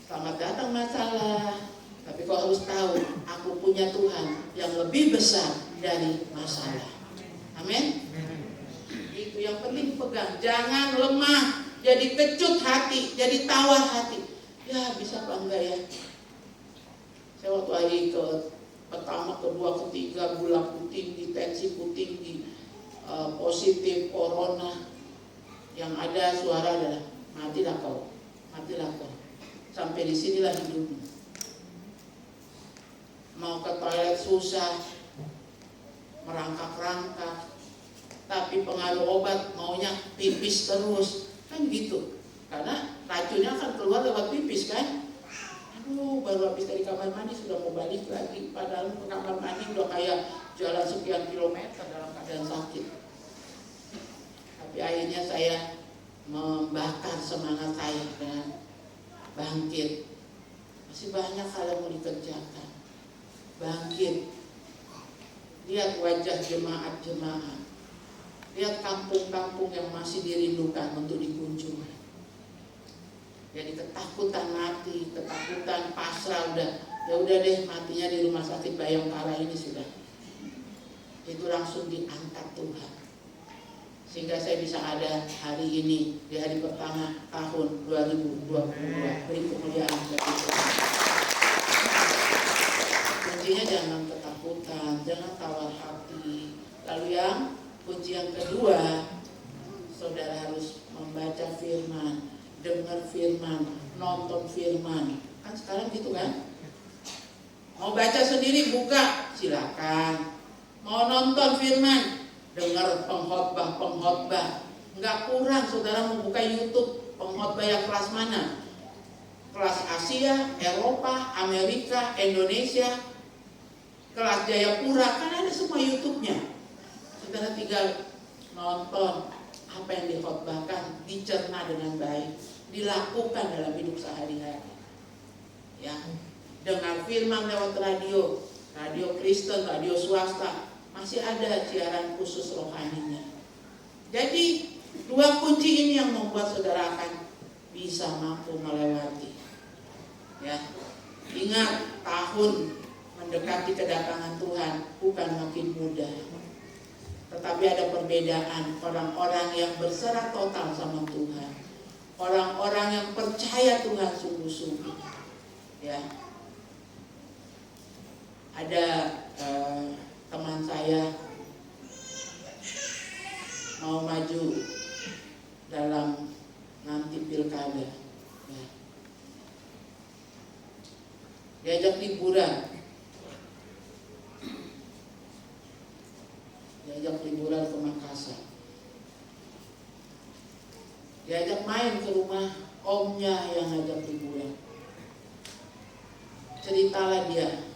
selamat datang masalah. Tapi kau harus tahu, aku punya Tuhan yang lebih besar dari masalah. Amin. Itu yang penting pegang. Jangan lemah, jadi kecut hati, jadi tawar hati. Ya bisa apa enggak ya? Saya waktu hari pertama, kedua, ketiga, gulaku tinggi, tensiku tinggi, positif corona. Yang ada suara adalah matilah kau. Sampai di sinilah hidupmu. Mau ke toilet susah, merangkak-rangkak, tapi pengaruh obat maunya pipis terus, kan gitu. Karena racunnya akan keluar lewat pipis kan. Aduh, baru habis dari kamar mandi sudah mau balik lagi, padahal ke kamar mandi udah kayak jalan sekian kilometer dalam keadaan sakit. Tapi akhirnya saya membakar semangat saya dengan bangkit. Masih banyak hal yang mau dikerjakan. Bangkit. Lihat wajah jemaat-jemaat. Lihat kampung-kampung yang masih dirindukan untuk dikunjungi. Jadi ketakutan mati, ketakutan pasrah ya udah deh matinya di rumah sakit Bayangkara ini sudah. Itu langsung diangkat Tuhan. Sehingga saya bisa ada hari ini di hari pertama tahun 2022. Beri kemuliaan bagi Tuhan. Kuncinya jangan ketakutan, jangan tawar hati. Lalu yang kunci yang kedua, saudara harus membaca firman, dengar firman, nonton firman. Kan sekarang gitu kan? Mau baca sendiri buka, silakan. Mau nonton firman, dengar pengkhotbah. Enggak kurang saudara mau buka YouTube, pengkhotbah yang kelas mana? Kelas Asia, Eropa, Amerika, Indonesia, kelas Jayapura, kan ada semua YouTube-nya. Saudara tinggal nonton apa yang dikhotbahkan, dicerna dengan baik, dilakukan dalam hidup sehari-hari. Ya, dengar firman lewat radio Kristen, radio swasta, masih ada siaran khusus rohaninya. Jadi 2 kunci ini yang membuat saudara akan bisa mampu melewati. Ya, ingat tahun mendekati kedatangan Tuhan bukan makin mudah, tetapi ada perbedaan orang-orang yang berserah total sama Tuhan, orang-orang yang percaya Tuhan sungguh-sungguh. Ya, ada teman saya mau maju dalam nanti pilkada. Ya. Diajak liburan ke Makassar, diajak main ke rumah omnya yang ngajak liburan. Ceritalah dia,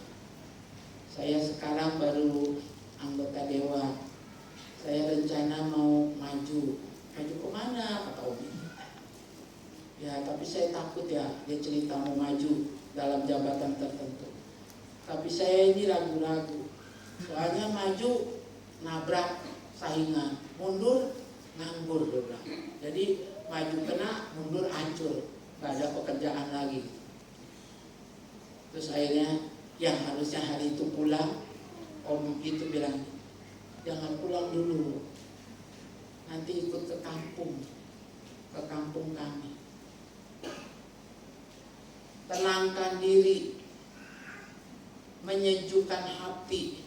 saya sekarang baru anggota dewan, saya rencana mau maju kemana kata Obi. Ya tapi saya takut ya, dia cerita mau maju dalam jabatan tertentu. Tapi saya ini ragu-ragu, soalnya maju nabrak saingan, mundur nganggur dia bilang. Jadi maju kena, mundur hancur, gak ada pekerjaan lagi. Terus akhirnya yang harusnya hari itu pulang, om itu bilang jangan pulang dulu, nanti ikut ke kampung kami. Tenangkan diri, menyejukkan hati.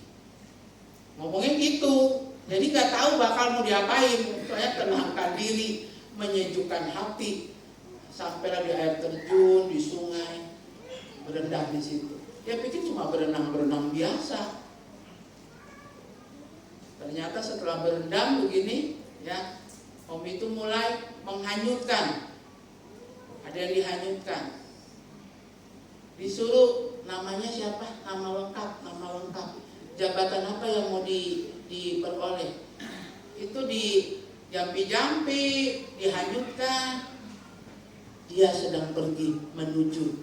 Ngomongnya gitu, jadi gak tahu bakal mau diapain. Soalnya tenangkan diri, menyejukkan hati. Sampailah di air terjun, di sungai, berendah di situ. Dia pikir cuma berenang-berenang biasa. Ternyata setelah berendam begini, ya, Om itu mulai menghanyutkan. Ada yang dihanyutkan. Disuruh namanya siapa? Nama lengkap. Jabatan apa yang mau diperoleh? Itu dijampi-jampi, dihanyutkan. Dia sedang pergi menuju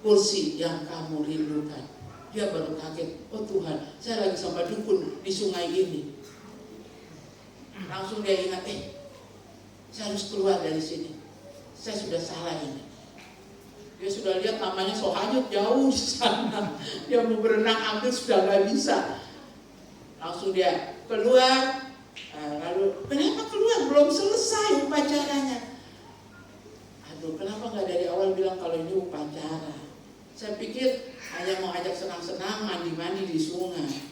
kursi yang kamu rindukan. Dia baru kaget, oh Tuhan, saya lagi sama dukun di sungai ini. Langsung dia ingat, saya harus keluar dari sini. Saya sudah salah ini. Dia sudah lihat namanya Sohanyut jauh di sana. Dia mau berenang ambil sudah nggak bisa. Langsung dia keluar. Lalu kenapa keluar? Belum selesai upacaranya. Aduh, kenapa nggak dari awal bilang kalau ini upacara? Saya pikir hanya mau ajak senang-senang mandi-mandi di sungai.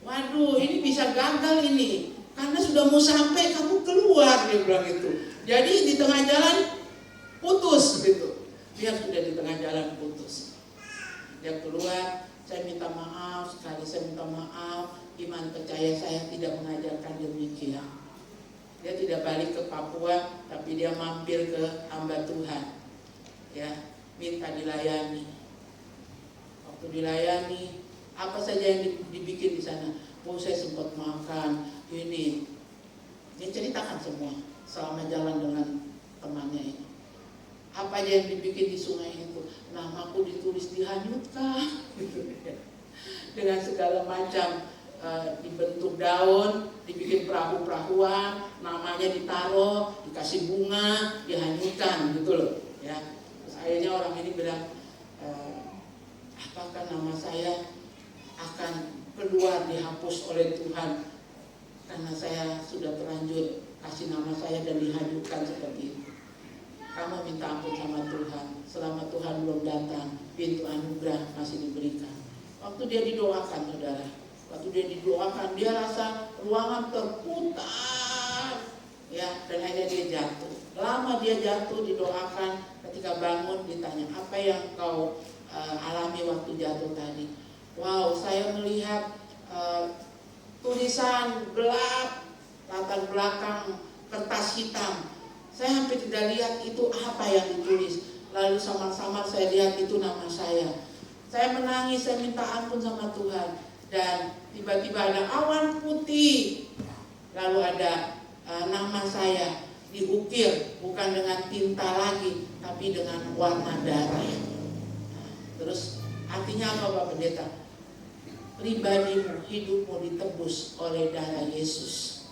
Waduh, ini bisa gagal ini. Karena sudah mau sampai kamu keluar, dia bilang gitu. Jadi di tengah jalan putus gitu. Dia sudah di tengah jalan putus. Dia keluar, saya minta maaf sekali, saya minta maaf. Iman percaya saya tidak mengajarkan demikian. Dia tidak balik ke Papua, tapi dia mampir ke hamba Tuhan. Ya, minta dilayani. Waktu dilayani, apa saja yang dibikin di sana. Oh, saya sempat makan ini. Dia ceritakan semua selama jalan dengan temannya ini. Apa aja yang dibikin di sungai itu? Namaku ditulis dihanyutkan, dengan segala macam dibentuk daun, dibikin perahu-perahuan, namanya ditaruh, dikasih bunga, dihanyutkan, gitu loh. Ya, terus akhirnya orang ini bilang, apakah nama saya akan keluar dihapus oleh Tuhan karena saya sudah terlanjur kasih nama saya dan dihanyutkan seperti itu. Kamu minta ampun sama Tuhan. Selama Tuhan belum datang, pintu anugerah masih diberikan. Waktu dia didoakan, saudara, waktu dia didoakan, dia rasa ruangan terputar, ya, dan akhirnya dia jatuh. Lama dia jatuh, didoakan. Ketika bangun ditanya, apa yang kau alami waktu jatuh tadi? Wow, saya melihat tulisan gelap, latar belakang kertas hitam. Saya hampir tidak lihat itu apa yang ditulis. Lalu samar-samar saya lihat itu nama saya. Saya menangis, saya minta ampun sama Tuhan. Dan tiba-tiba ada awan putih. Lalu ada nama saya diukir, bukan dengan tinta lagi, tapi dengan warna darah. Terus artinya apa Pak Pendeta? Pribadimu, hidupmu ditebus oleh darah Yesus.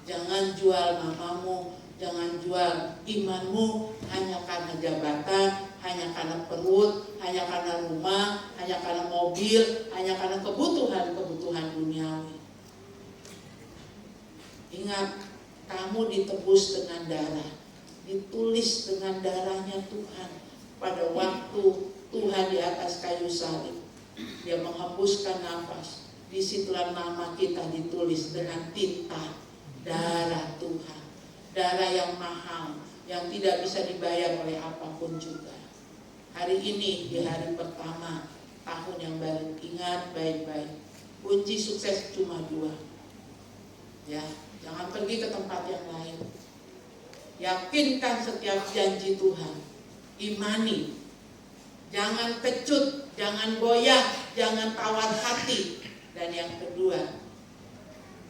Jangan jual namamu, jangan jual imanmu hanya karena jabatan, hanya karena perut, hanya karena rumah, hanya karena mobil, hanya karena kebutuhan duniawi. Ingat, kamu ditebus dengan darah, ditulis dengan darahnya Tuhan. Pada waktu Tuhan di atas kayu salib, Dia menghembuskan nafas. Disitulah nama kita ditulis dengan tinta darah Tuhan. Darah yang mahal, yang tidak bisa dibayar oleh apapun juga. Hari ini, di hari pertama tahun yang baru, ingat baik-baik, kunci sukses cuma 2. Ya, jangan pergi ke tempat yang lain. Yakinkan setiap janji Tuhan. Imani. Jangan kecut, jangan goyah, jangan tawar hati. Dan yang kedua,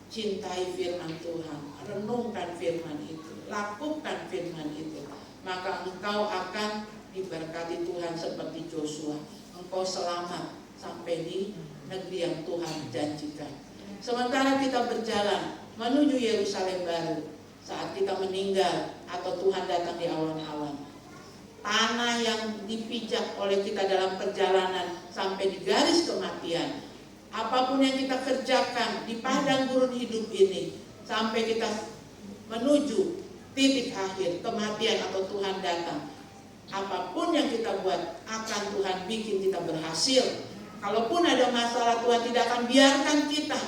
cintai firman Tuhan. Renungkan firman itu, lakukan firman itu. Maka engkau akan diberkati Tuhan seperti Joshua. Engkau selamat sampai di negeri yang Tuhan janjikan. Sementara kita berjalan menuju Yerusalem baru, saat kita meninggal atau Tuhan datang di awan-awan, tanah yang dipijak oleh kita dalam perjalanan sampai di garis kematian, apapun yang kita kerjakan di padang gurun hidup ini, sampai kita menuju titik akhir kematian atau Tuhan datang, apapun yang kita buat akan Tuhan bikin kita berhasil. Kalaupun ada masalah, Tuhan tidak akan biarkan kita,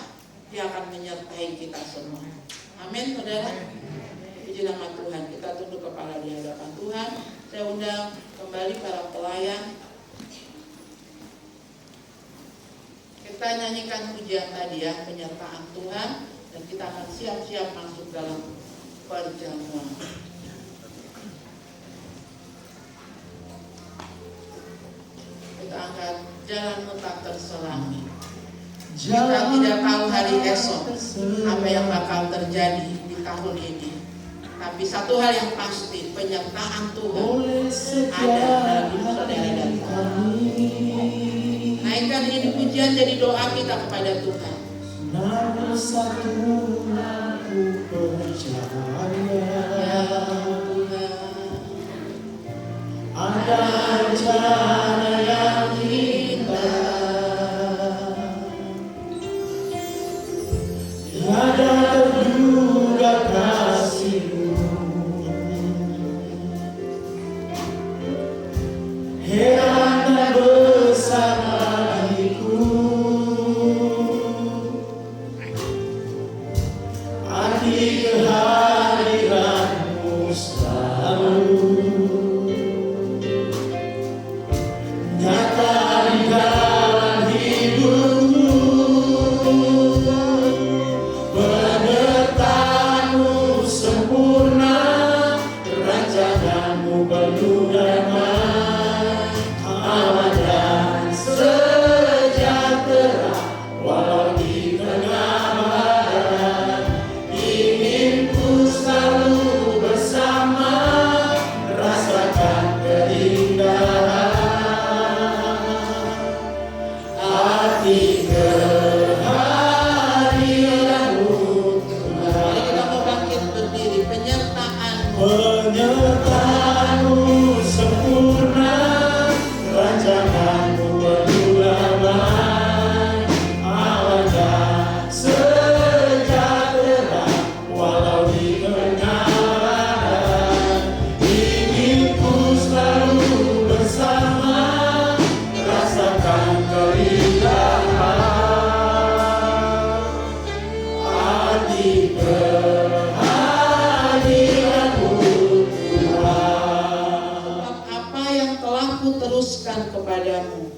Dia akan menyertai kita semua. Amin, saudara. Puji nama Tuhan. Kita tunduk kepala di hadapan Tuhan. Saya undang kembali para pelayan kita nyanyikan pujian tadi ya, penyertaan Tuhan, dan kita akan siap-siap masuk dalam perjamuan. Kita angkat jalanmu tak terselangi. Kita tidak tahu hari esok apa yang bakal terjadi di tahun ini. Tapi satu hal yang pasti, penyertaan Tuhan ada dalam hidup saudara dan kami. Naikkan ini pujian jadi doa kita kepada Tuhan. Nama satu aku percaya, Ya Tuhan, ada rencana yang indah, tiada terduga kasih-Mu, heran dan besar bagiku, arti kehadiran-Mu selalu nyata di dalam hidupku. Penyertaan-Mu sempurna, rancangan-Mu penuh damai, aman dan sejahtera walau di tengah badai. Ingin ku selalu bersama, rasakan keindahan arti kehadiran-Mu Tuhan. Mari kita mau bangkit berdiri. Penyertaan-Mu, Penyertaan-Mu sempurna, rancangan-Mu penuh damai, aman dan sejahtera walau di tengah badai. Ingin ku selalu bersama, rasakan keindahan arti kehadiran-Mu Tuhan. sebab apa yang telah kuteruskan kepadamu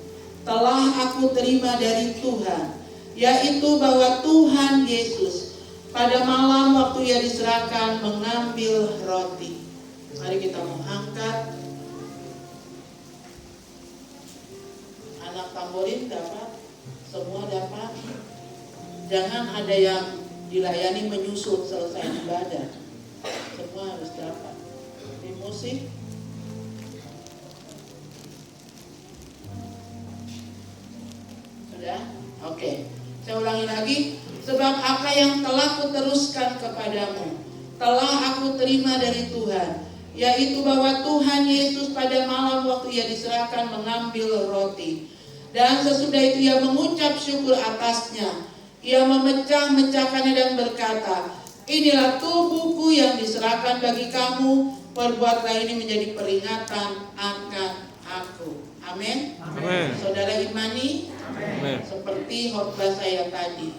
telah aku terima dari Tuhan, yaitu bahwa Tuhan Yesus pada malam waktu Ia diserahkan mengambil roti. Mari kita mengangkat. Anak tamborin dapat, semua dapat. Jangan ada yang dilayani menyusul selesai ibadah. Semua harus dapat. Di musik. Sudah? Oke. Saya ulangi lagi. Sebab apa yang telah kuteruskan kepadamu telah aku terima dari Tuhan, yaitu bahwa Tuhan Yesus pada malam waktu Ia diserahkan mengambil roti, dan sesudah itu Ia mengucap syukur atasnya. Ia memecah-mecahkannya dan berkata, inilah tubuhku yang diserahkan bagi kamu, perbuatlah ini menjadi peringatan akan aku. Amin. Amin. Saudara imani, Amin. seperti khotbah saya tadi,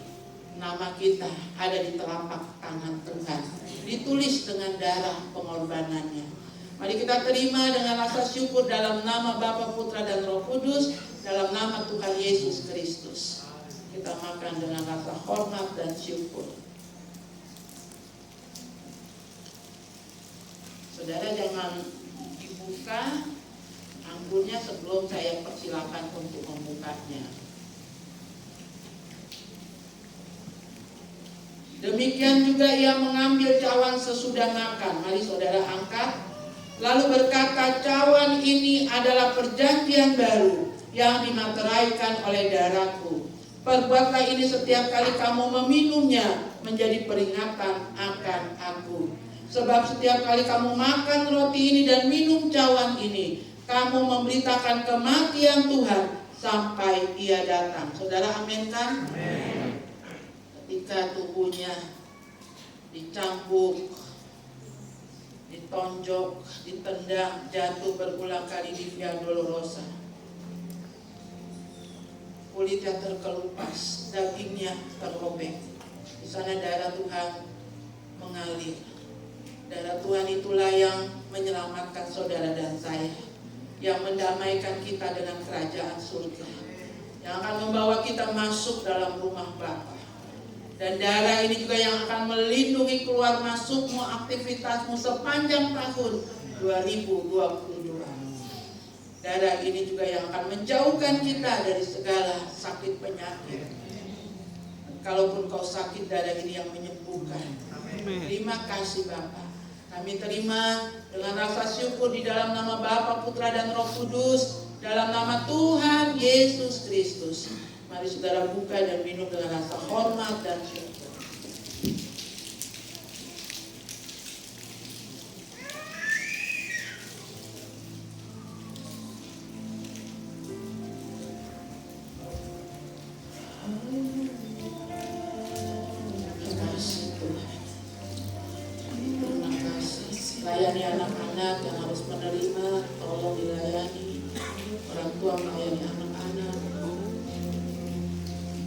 nama kita ada di telapak tangan Tuhan, ditulis dengan darah pengorbanannya. Mari kita terima dengan rasa syukur dalam nama Bapa, Putra, dan Roh Kudus, dalam nama Tuhan Yesus Kristus. Kita makan dengan rasa hormat dan syukur. Saudara jangan dibuka anggurnya sebelum saya persilakan untuk membukanya. Demikian juga Ia mengambil cawan sesudah makan. Mari saudara angkat. Lalu berkata, cawan ini adalah perjanjian baru yang dimateraikan oleh darahku. Perbuatlah ini setiap kali kamu meminumnya menjadi peringatan akan aku. Sebab setiap kali kamu makan roti ini dan minum cawan ini, kamu memberitakan kematian Tuhan sampai Ia datang. Saudara aminkan? Amin. Ketika tubuhnya dicambuk, ditonjok, ditendang, jatuh berulang kali di Via Dolorosa, kulitnya terkelupas, dagingnya terobek. Di sana darah Tuhan mengalir. Darah Tuhan itulah yang menyelamatkan saudara dan saya, yang mendamaikan kita dengan kerajaan surga, yang akan membawa kita masuk dalam rumah Bapa. Dan darah ini juga yang akan melindungi keluar masukmu, aktivitasmu sepanjang tahun 2022. Darah ini juga yang akan menjauhkan kita dari segala sakit penyakit. Kalaupun kau sakit, darah ini yang menyembuhkan. Terima kasih Bapa. Kami terima dengan rasa syukur di dalam nama Bapa, Putra dan Roh Kudus, dalam nama Tuhan Yesus Kristus. Mari saudara buka dan minum dengan rasa hormat dan syukur. Terima kasih Tuhan. Terima kasih. Layani anak-anak yang harus menerima, tolong dilayani. Orang tua melayani anak-anak.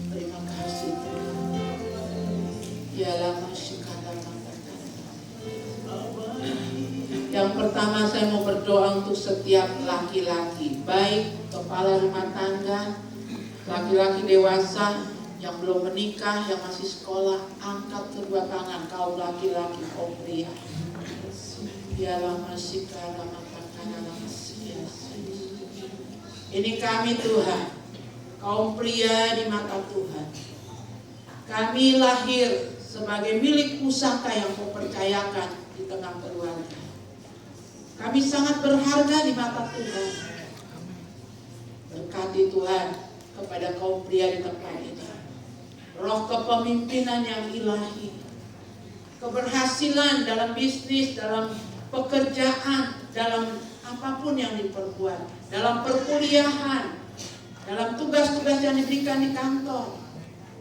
Terima kasih Tuhan. Ialah masyikata matakan. Yang pertama saya mau berdoa untuk setiap laki-laki, baik kepala rumah tangga, laki-laki dewasa yang belum menikah, yang masih sekolah, angkat kedua tangan kaum laki-laki, kaum pria. Ialah masyikata matakan. Ini kami Tuhan, kaum pria di mata Tuhan. Kami lahir sebagai milik pusaka yang kau percayakan di tengah keluarga. Kami sangat berharga di mata Tuhan. Berkati Tuhan kepada kaum pria di tempat ini. Roh kepemimpinan yang ilahi, keberhasilan dalam bisnis, dalam pekerjaan, dalam apapun yang diperbuat, dalam perkuliahan, dalam tugas-tugas yang diberikan di kantor,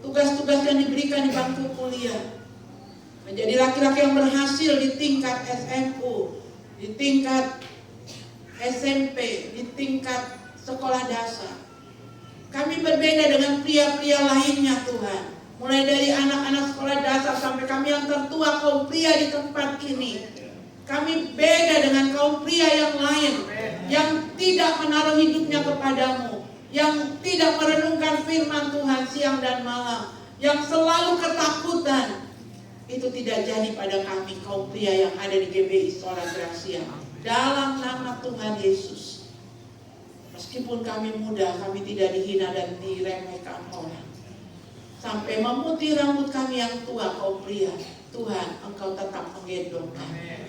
tugas-tugas yang diberikan di bangku kuliah, menjadi laki-laki yang berhasil di tingkat SMU, di tingkat SMP, di tingkat sekolah dasar. Kami berbeda dengan pria-pria lainnya Tuhan. Mulai dari anak-anak sekolah dasar sampai kami yang tertua kaum pria di tempat ini. Kami beda dengan kaum pria yang lain, yang tidak menaruh hidupnya kepadamu, yang tidak merenungkan firman Tuhan siang dan malam, yang selalu ketakutan. Itu tidak jadi pada kami kaum pria yang ada di GBI Sola Gracia. Dalam nama Tuhan Yesus. Meskipun kami muda, kami tidak dihina dan diremehkan orang. Sampai memutih rambut kami yang tua kaum pria, Tuhan Engkau tetap menggendong kami.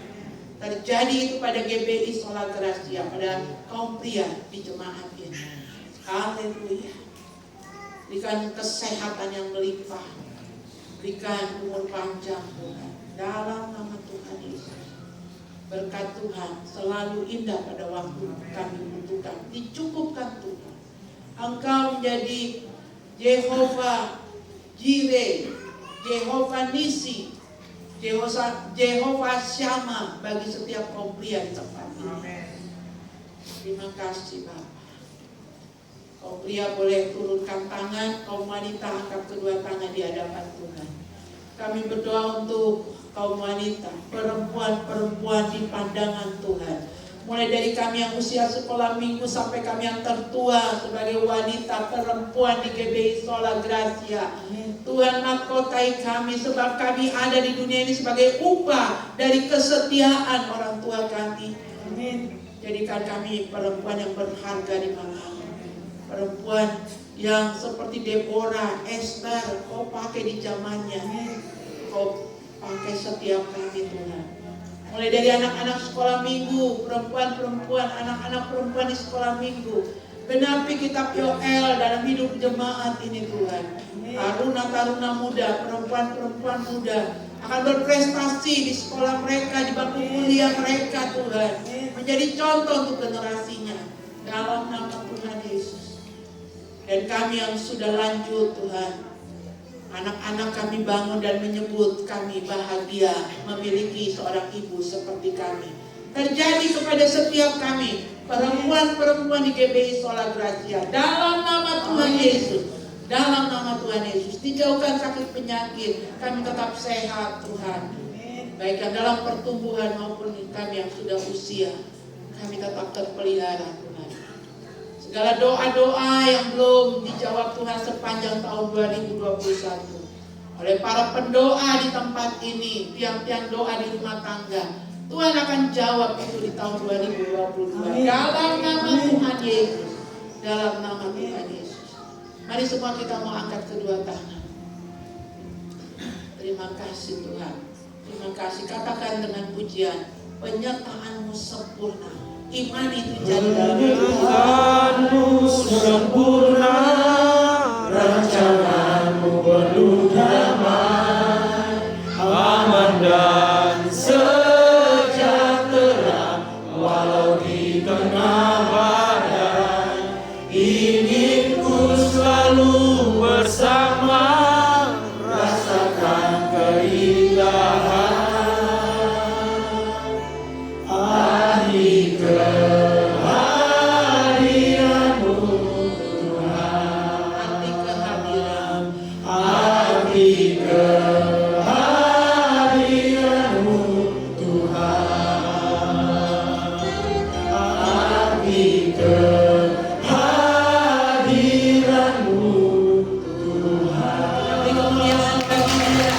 Terjadi itu pada GBI Sola Gracia, pada kaum pria di jemaat ini. Haleluya. Berikan kesehatan yang melimpah, berikan umur panjang Tuhan, dalam nama Tuhan Yesus. Berkat Tuhan selalu indah pada waktu kami butuhkan, dicukupkan Tuhan. Engkau menjadi Jehovah Jireh, Jehovah Nisi, Jehovah Syama bagi setiap kaum pria di tempat ini. Terima kasih Bapak. Kaum pria boleh turunkan tangan, kaum wanita angkat kedua tangan di hadapan Tuhan. Kami berdoa untuk kaum wanita, perempuan-perempuan di pandangan Tuhan. Mulai dari kami yang usia sekolah minggu sampai kami yang tertua sebagai wanita perempuan di GBI Sola Gracia. Tuhan mahkotai kami sebab kami ada di dunia ini sebagai upah dari kesetiaan orang tua kami. Amin. Jadikan kami perempuan yang berharga di mata-Mu. Perempuan yang seperti Deborah, Esther, Kau pakai di zamannya. Kau pakai setiap kami Tuhan. Mulai dari anak-anak sekolah minggu, perempuan-perempuan, anak-anak perempuan di sekolah minggu. Genapi kitab Yoel dalam hidup jemaat ini Tuhan. Taruna-taruna muda, perempuan-perempuan muda akan berprestasi di sekolah mereka, di bangku kuliah mereka Tuhan. Menjadi contoh untuk generasinya. Dalam nama Tuhan Yesus. Dan kami yang sudah lanjut Tuhan, anak-anak kami bangun dan menyebut kami bahagia memiliki seorang ibu seperti kami. Terjadi kepada setiap kami, perempuan-perempuan di GBI Sola Gracia. Dalam nama Tuhan Yesus. Dalam nama Tuhan Yesus. Dijauhkan sakit penyakit. Kami tetap sehat Tuhan. Baik yang dalam pertumbuhan maupun kami yang sudah usia. Kami tetap terpelihara Tuhan. Segala doa-doa yang belum dijawab Tuhan sepanjang tahun 2021 oleh para pendoa di tempat ini, tiang-tiang doa di rumah tangga, Tuhan akan jawab itu di tahun 2022. Dalam nama Tuhan Yesus. Dalam nama Tuhan Yesus. Mari semua kita mau angkat kedua tangan. Terima kasih Tuhan. Terima kasih. Katakan dengan pujian, penyertaan-Mu sempurna. Iman itu jadi dalam Penyertaan-Mu sempurna, Rancangan-Mu penuh damai, aman dan sejahtera, walau di tengah badai. Ingin ku selalu bersama, rasakan keindahan ahli kehadiran-Mu Tuhan, arti kehadiran. ahli kehadiran-Mu Tuhan, ahli kehadiran-Mu Tuhan. Beri kemuliaan bagi Dia.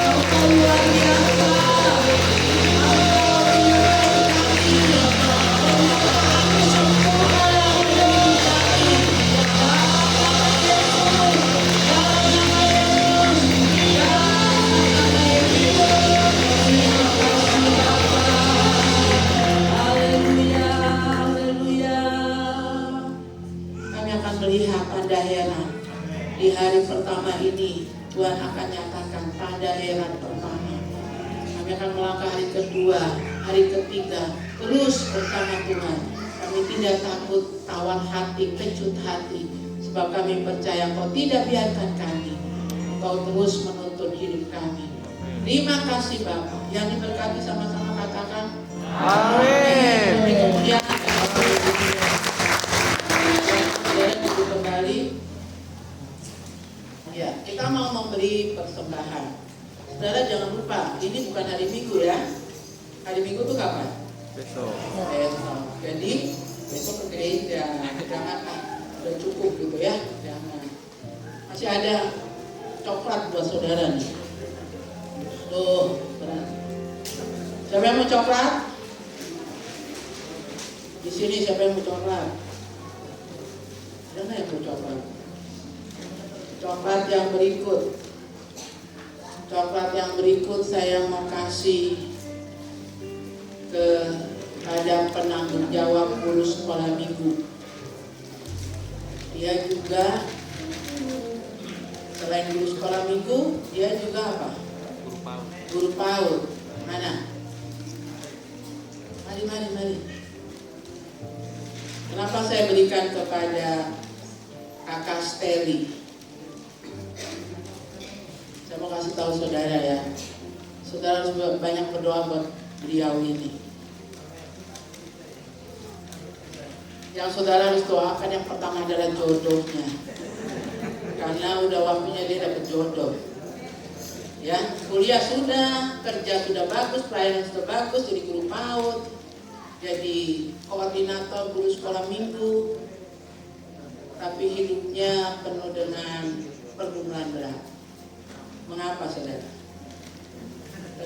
Engkau luar biasa. Haleluya, haleluya. Kami akan melihat tanda heran. Di hari pertama ini Tuhan akan nyatakan tanda heran pertama. Kami akan melangkah hari kedua, hari ketiga, terus bersama Tuhan. Kami tidak takut, tawar hati, kecut hati, sebab kami percaya Engkau tidak biarkan kami. Engkau terus menuntun hidup kami. Terima kasih Bapa. Yang diberkati sama-sama katakan Amin. Beri kemuliaan. Saudara duduk kembali. Ya, kita mau memberi persembahan. Saudara jangan lupa, ini bukan hari Minggu ya. Hari Minggu itu kapan? Besok. Besok. Jadi besok ke gereja. Jangan udah cukup gitu ya. Jangan. Masih ada coklat buat saudara nih. Tuh, berat. Siapa yang mau coklat? Di sini siapa yang mau coklat? Ada nggak yang mau coklat? Coklat yang berikut. Coklat yang berikut saya mau kasih kepada penanggung jawab guru sekolah minggu. Dia juga selain guru sekolah minggu, dia juga apa? Guru PAUD. Mana? Mari. Kenapa saya berikan kepada Kakak Steli? Saya mau kasih tahu saudara ya. Saudara harus banyak berdoa buat beliau ini. Yang saudara harus doakan yang pertama adalah jodohnya. Karena udah waktunya dia dapat jodoh. Ya, kuliah sudah, kerja sudah bagus, pelayanan sudah bagus, jadi guru PAUD, jadi koordinator guru sekolah minggu, tapi hidupnya penuh dengan pergumulan berat. Mengapa saudara?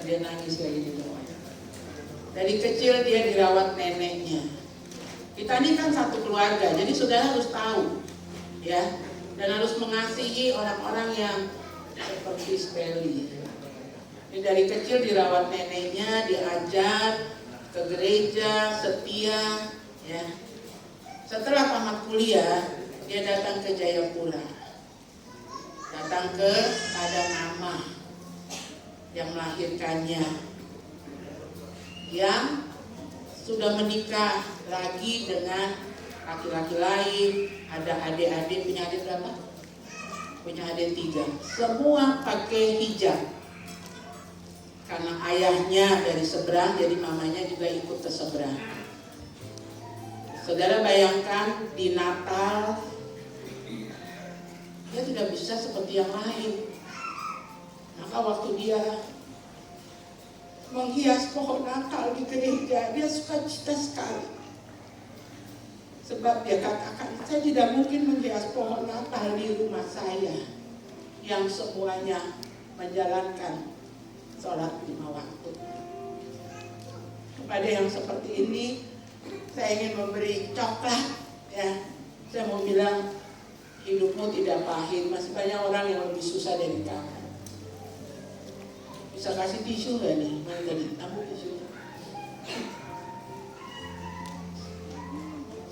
Dia nangis lagi di bawah. Dari kecil dia dirawat neneknya. Kita ini kan satu keluarga, jadi saudara harus tahu, ya, dan harus mengasihi orang-orang yang seperti Steli. Ini dari kecil dirawat neneknya, diajar ke gereja, setia, ya. Setelah tamat kuliah, dia datang ke Jayapura, datang ke Padang Mama yang melahirkannya, yang sudah menikah lagi dengan laki-laki lain, ada adik-adik, punya adik berapa? Punya adik 3, semua pakai hijab. Karena ayahnya dari seberang, jadi mamanya juga ikut ke seberang. Saudara bayangkan di Natal, dia tidak bisa seperti yang lain. Maka waktu dia menghias pohon Natal di gereja. Dia sukacita sekali. Sebab dia katakan, saya tidak mungkin menghias pohon Natal di rumah saya yang semuanya menjalankan sholat 5 waktu. Kepada yang seperti ini, saya ingin memberi coklat. Ya, saya mau bilang, hidupmu tidak pahit. Masih banyak orang yang lebih susah dari kamu. Bisa kasih tisu nggak nih? Mana tadi? Ambil tisu.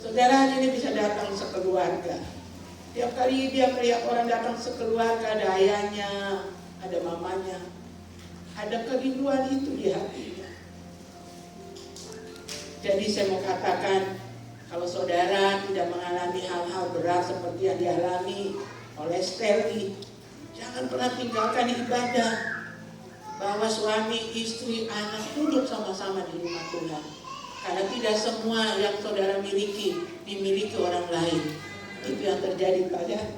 Saudara ini bisa datang sekeluarga. Tiap kali dia melihat orang datang sekeluarga, ada ayahnya, ada mamanya, ada kerinduan itu di hatinya. Jadi saya mau katakan, kalau saudara tidak mengalami hal-hal berat seperti yang dialami oleh Steli, jangan pernah tinggalkan ibadah. Bahwa suami, istri, anak duduk sama-sama di rumah Tuhan. Karena tidak semua yang saudara miliki dimiliki orang lain. Itu yang terjadi pada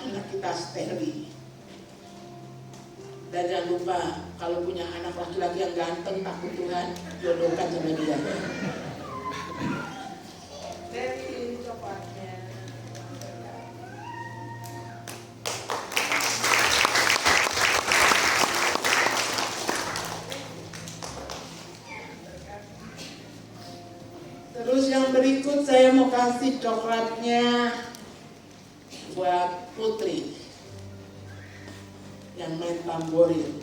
anak kita Steli. Dan jangan lupa, kalau punya anak laki-laki yang ganteng, takut Tuhan, jodohkan sama dia. Dari coklatnya. Terus yang berikut saya mau kasih coklatnya buat Putri yang main tamborin.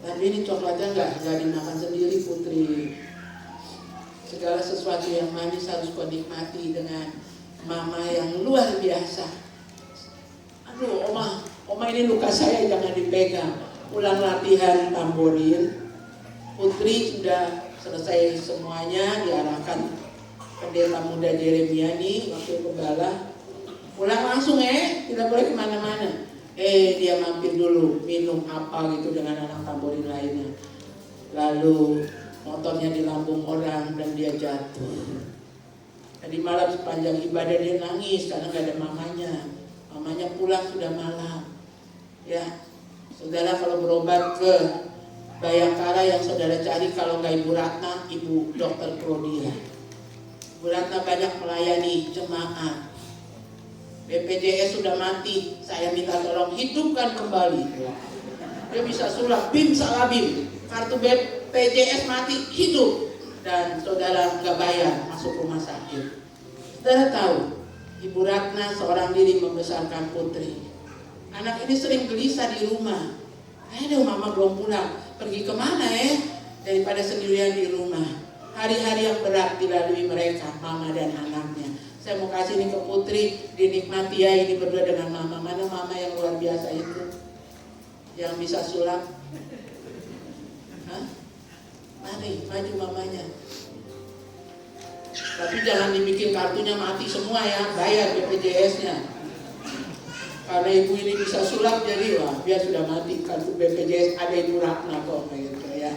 Tapi ini coklatnya nggak dimakan sendiri Putri. Segala sesuatu yang manis harus kau nikmati dengan mama yang luar biasa. Aduh, oma ini luka saya jangan dipegang. Pulang latihan tamborin, Putri sudah selesai semuanya, diarahkan pendeta muda Jeremiani, wakil pembala. Pulang langsung tidak boleh kemana-mana. Dia mampir dulu minum apa gitu dengan anak tamborin lainnya. Lalu motornya di lambung orang dan dia jatuh. Tadi malam sepanjang ibadah dia nangis karena gak ada mamanya. Mamanya pulang sudah malam. Ya, saudara kalau berobat ke Bayangkara yang saudara cari, kalau nggak Ibu Ratna, Ibu Dokter Claudia. Ibu Ratna banyak melayani jemaat. BPJS sudah mati, saya minta tolong hidupkan kembali. Dia bisa sulap, bim salabim. Kartu BPJS mati, hidup. Dan saudara nggak bayar, masuk rumah sakit. Saudara tahu, Ibu Ratna seorang diri membesarkan Putri. Anak ini sering gelisah di rumah. Aduh, mama belum pulang. Pergi kemana daripada sendirian di rumah. Hari-hari yang berat dilalui mereka, mama dan anaknya. Saya mau kasih ini ke Putri, dinikmati ya ini berdua dengan mama. Mana mama yang luar biasa itu, yang bisa sulap? Mari, maju mamanya. Tapi jangan dibikin kartunya mati semua ya, bayar BPJS-nya. Karena ibu ini bisa sulap, jadi wah biar sudah mati kartu BPJS, ada Ibu Ratna kok gitu ya.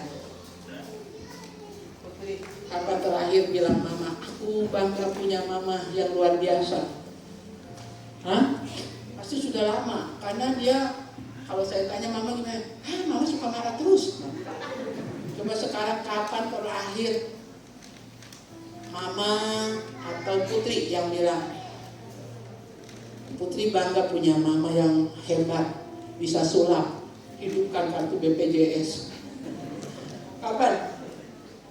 Kapan terakhir bilang mama, aku bangga punya mama yang luar biasa. Pasti sudah lama, karena dia kalau saya tanya mama gimana, mama suka marah terus. Coba sekarang kapan terakhir mama atau Putri yang bilang, Putri bangga punya mama yang hebat, bisa sulap, hidupkan kartu BPJS. Kapan?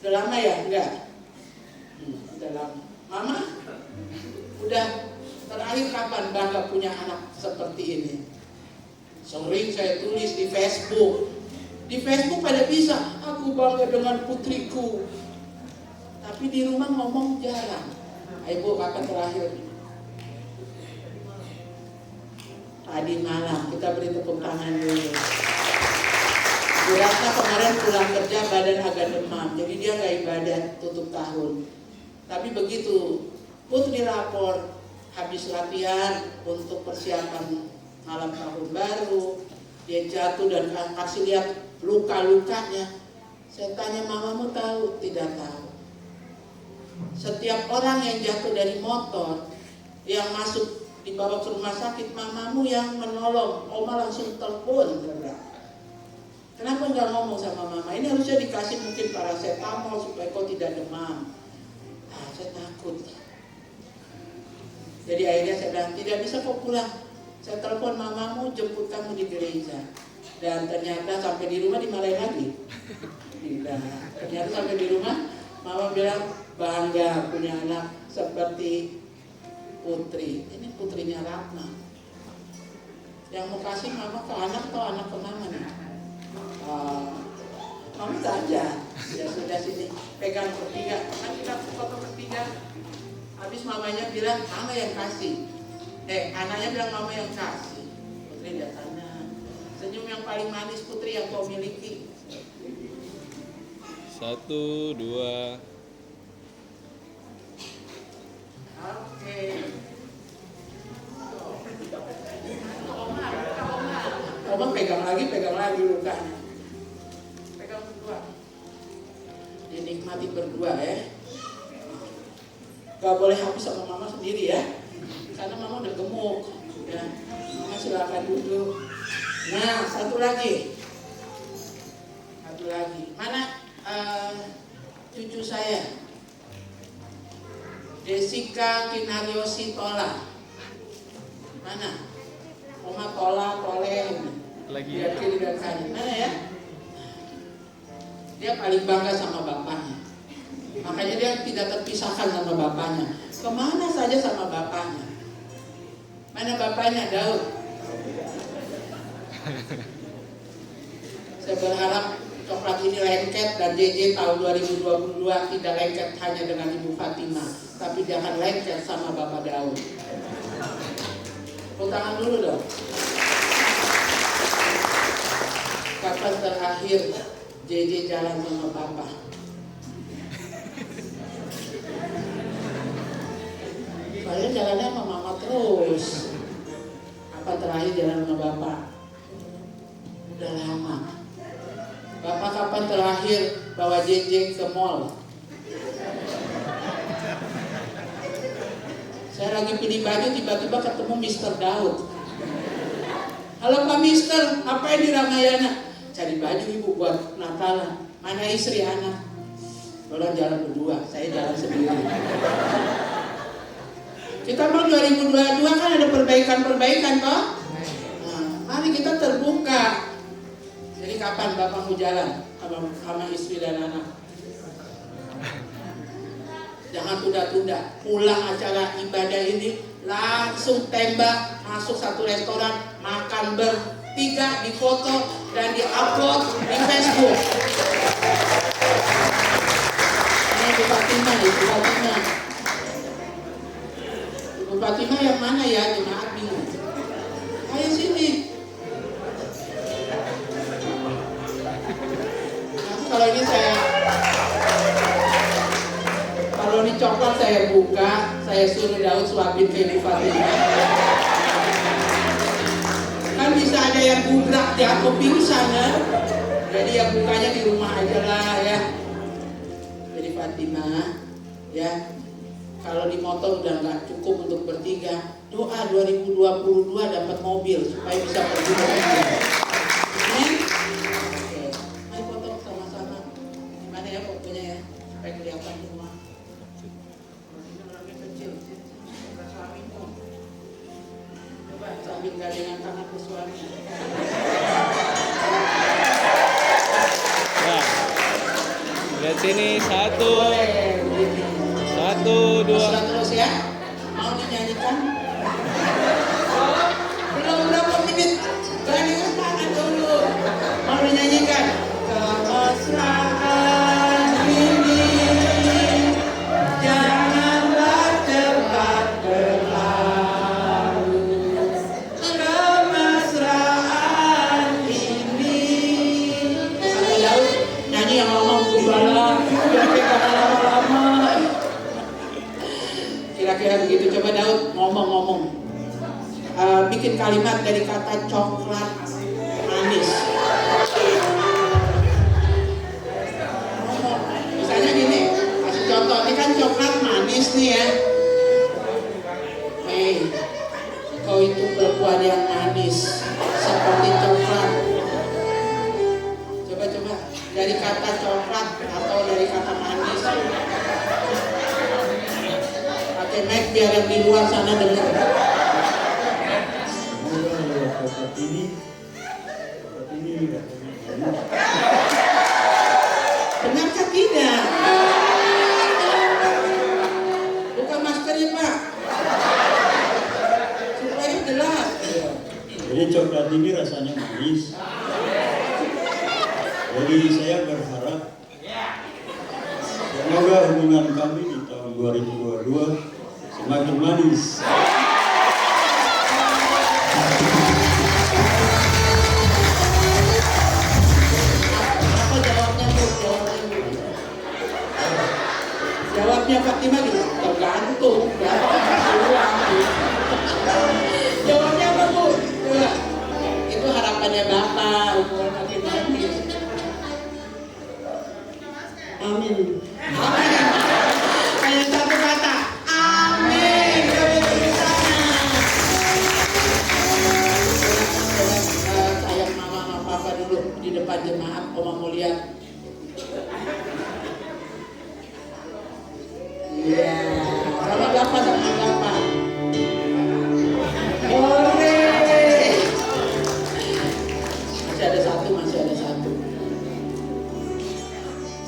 Udah lama ya? Enggak? Udah lama. Mama? Udah terakhir kapan bangga punya anak seperti ini? Sering saya tulis di Facebook. Di Facebook pada bisa, aku bangga dengan putriku. Tapi di rumah ngomong jarang. Ibu, kapan terakhir? Tadi malam, kita beri tepuk tangan dulu. Bu Ratna kemarin pulang kerja badan agak demam, jadi dia gak ibadah tutup tahun. Tapi begitu Putri lapor habis latihan untuk persiapan malam tahun baru, dia jatuh dan kasih lihat luka-lukanya. Saya tanya, mamamu tahu? Tidak tahu. Setiap orang yang jatuh dari motor, yang masuk dibawa ke rumah sakit, mamamu yang menolong. Oma langsung telepon, Kenapa nggak ngomong sama mama? Ini harusnya dikasih mungkin paracetamol supaya kau tidak demam. Saya takut. Jadi akhirnya saya bilang, tidak bisa kau pulang. Saya telepon mamamu, jemput kamu di gereja. Dan ternyata sampai di rumah dimarahin lagi. Tidak. Ternyata sampai di rumah, mama bilang, bangga punya anak seperti Putri. Ini putrinya Ratna. Yang mau kasih mama ke anak atau anak ke mama nih? Mama saja. Ya sudah sini, pegang bertiga. Kan kita foto bertiga. Habis mamanya bilang, mama yang kasih. Anaknya bilang mama yang kasih. Putri lihat sana. Senyum yang paling manis Putri yang kau miliki. 1, 2. Oke. Oma pegang lagi lukanya. Pegang berdua. Dinikmati berdua ya. Gak boleh habis sama mama sendiri ya. Karena mama udah gemuk. Ya. Mama silakan duduk. Nah, satu lagi. Mana cucu saya? Jessica Kinaryosi Tola. Mana? Oma Tola, Toleng. Lagi. Lihat kiri dan kanan. Mana ya? Dia paling bangga sama bapaknya. Makanya dia tidak terpisahkan sama bapaknya. Kemana saja sama bapaknya. Mana bapaknya? Daud. Saya berharap coklat ini lengket dan JJ tahun 2022 tidak lengket hanya dengan Ibu Fatima, tapi dia akan lengket sama Bapak Daud. Tepuk tangan dulu dong. Kapan terakhir JJ jalan sama Bapak? Saya jalannya sama Mama terus. Apa terakhir jalan sama Bapak? Udah lama. Bapak kapan terakhir bawa JJ ke mall? Saya lagi pilih baju, tiba-tiba ketemu Mr. Daud. Halo Pak Mister, ngapain di Ramayana? Cari baju ibu buat Natalan. Mana istri anak? Orang jalan berdua, saya jalan sendiri. Kita mau 2022 kan ada perbaikan-perbaikan toh? Nah, mari kita terbuka. Jadi kapan Bapak mau jalan sama istri dan anak? Jangan tunda-tunda. Pulang acara ibadah ini langsung tembak masuk satu restoran, makan bertiga, difoto dan diupload di Facebook. Ini Ibu Fatima, Ibu Fatima yang mana ya, jemaat bingung. Ayo sini. Kalau ini kalau ini coklat saya buka, saya suruh Daud suapin ke Ibu Fatima. Kan bisa ada yang gubrak jatuh pingsan ya. Jadi yang bukanya di rumah aja lah ya. Jadi Fatima ya, kalau di motor udah nggak cukup untuk bertiga, doa 2022 dapat mobil supaya bisa pergi mobil. Kelihatan semua. Ini orangnya kecil, suamimu. Coba sambil gandengan tangan ke suami. Nah, lihat sini 1, 2. Terus ya. Mau dinyanyikan? Belum berapa menit. Gandengan tangan dulu. Mau dinyanyikan? Kemesraan ini janganlah cepat berlalu. Kemesraan ini. Kata Daud, nyanyi yang ngomong gembala, biar kita lama-lama. Kira-kira begitu. Coba Daud ngomong-ngomong. Bikin kalimat dari kata coklat manis. Misalnya gini, kasih contoh, ini kan coklat manis nih ya. Kau itu perempuan yang manis seperti coklat. dari kata coklat atau dari kata manis? Pakai mic biar yang di luar sana dengar. Benarkah tidak? Buka maskernya Pak, supaya jelas. Jadi coklat ini rasanya manis. Jadi saya berharap semoga hubungan kami di tahun 2022 semakin manis. Apa jawabnya Bu? Jawabnya Fatimah gitu. Tergantung. Jawabnya apa Bu? Coba. Itu harapannya Bapak, hubungan makin manis. Amin. Amin. Kayak satu kata. Amin. Kami bersama. Sayang mama sama papa dulu di depan jemaat. Oma mau lihat. Iya. Sama bapak, sama bapak. Boleh. Masih ada satu.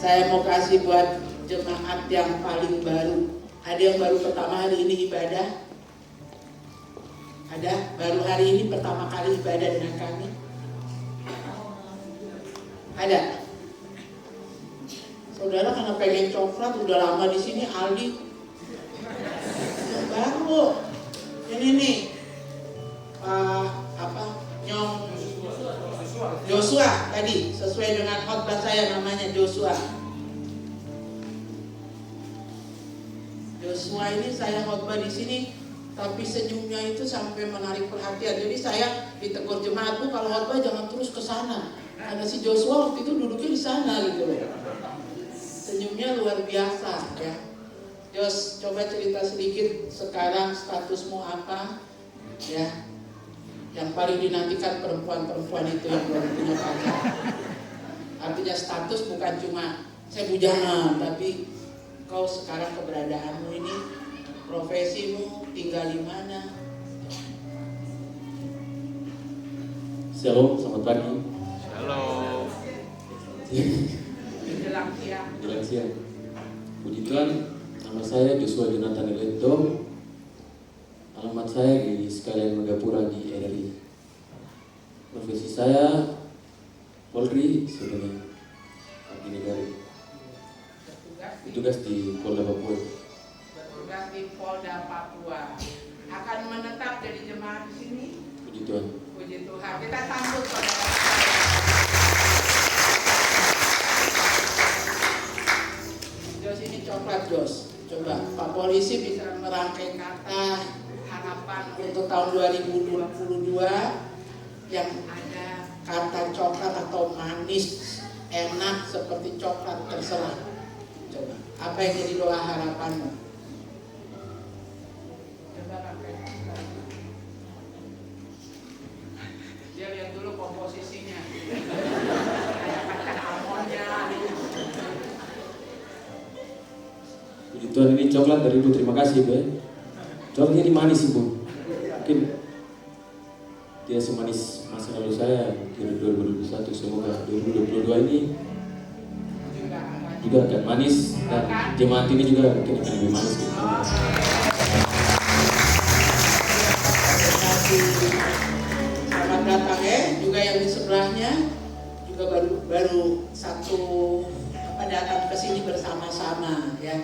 Saya mau kasih buat jemaat yang paling baru. Ada yang baru pertama hari ini ibadah? Ada? Baru hari ini pertama kali ibadah dengan kami? Ada? Saudara karena pengen coklat udah lama di sini Aldi. Baru. Ini nih. Nyong Joshua tadi sesuai dengan khotbah saya namanya Joshua. Joshua ini saya khotbah di sini, tapi senyumnya itu sampai menarik perhatian. Jadi saya ditegur jemaat, Bu kalau khotbah jangan terus ke sana. Karena si Joshua waktu itu duduknya di sana gitu loh. Senyumnya luar biasa ya. Jos, coba cerita sedikit sekarang statusmu apa? Ya. Yang paling dinantikan perempuan-perempuan itu yang belum punya pacar. Artinya status bukan cuma saya bujangan, tapi kau sekarang keberadaanmu ini, profesimu, tinggal di mana. Shalom, selamat pagi. Shalom. Menjelang siang. Menjelang siang. Puji Tuhan, nama saya Joshua Jonathan Eleto. Alamat saya di sekalian Megapura di RRI. Profesi saya Polri sebagai abdi negara. Bertugas di Polda Papua. Bertugas di Polda Papua. Akan menetap jadi jemaat di sini. Puji Tuhan. Puji Tuhan. Kita sambut saudara. Jos ini coklat Jos. Coba Pak Polisi bisa merangkai kata harapan untuk tahun 2022 yang ada kata coklat atau manis, enak seperti coklat terserah. Coba, apa yang jadi doa harapanmu? Coba pakai. Dia lihat dulu komposisinya. Kayak kacang almondnya. Puji Tuhan, ini coklat dari Ibu, terima kasih Ibu. Coklatnya ini manis Ibu. Mungkin tidak semanis masa lalu saya di 2021. Semoga 2022 ini juga akan manis dan jemaat ini juga mungkin akan lebih manis. Selamat datang ya, juga yang di sebelahnya juga baru satu datang ke sini bersama-sama ya.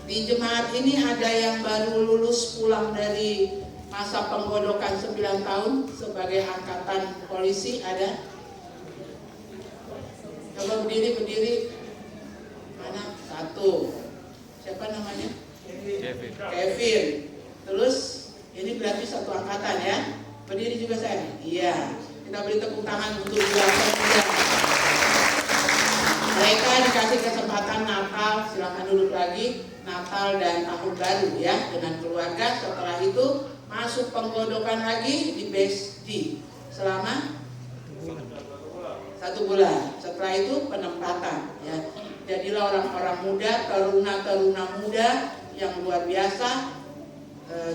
Di jemaat ini ada yang baru lulus pulang dari masa penggodokan 9 tahun sebagai angkatan polisi, ada? Coba berdiri. Mana? Satu. Siapa namanya? Kevin. Terus ini berarti satu angkatan ya. Berdiri juga saya. Iya. Kita beri tepuk tangan untuk dua orang. Mereka dikasih kesempatan Natal, silakan duduk lagi, Natal dan Tahun Baru ya dengan keluarga. Setelah itu masuk penggodokan lagi di BSD selama 1 1 bulan. Setelah itu penempatan, ya. Jadilah orang-orang muda, taruna-taruna muda yang luar biasa,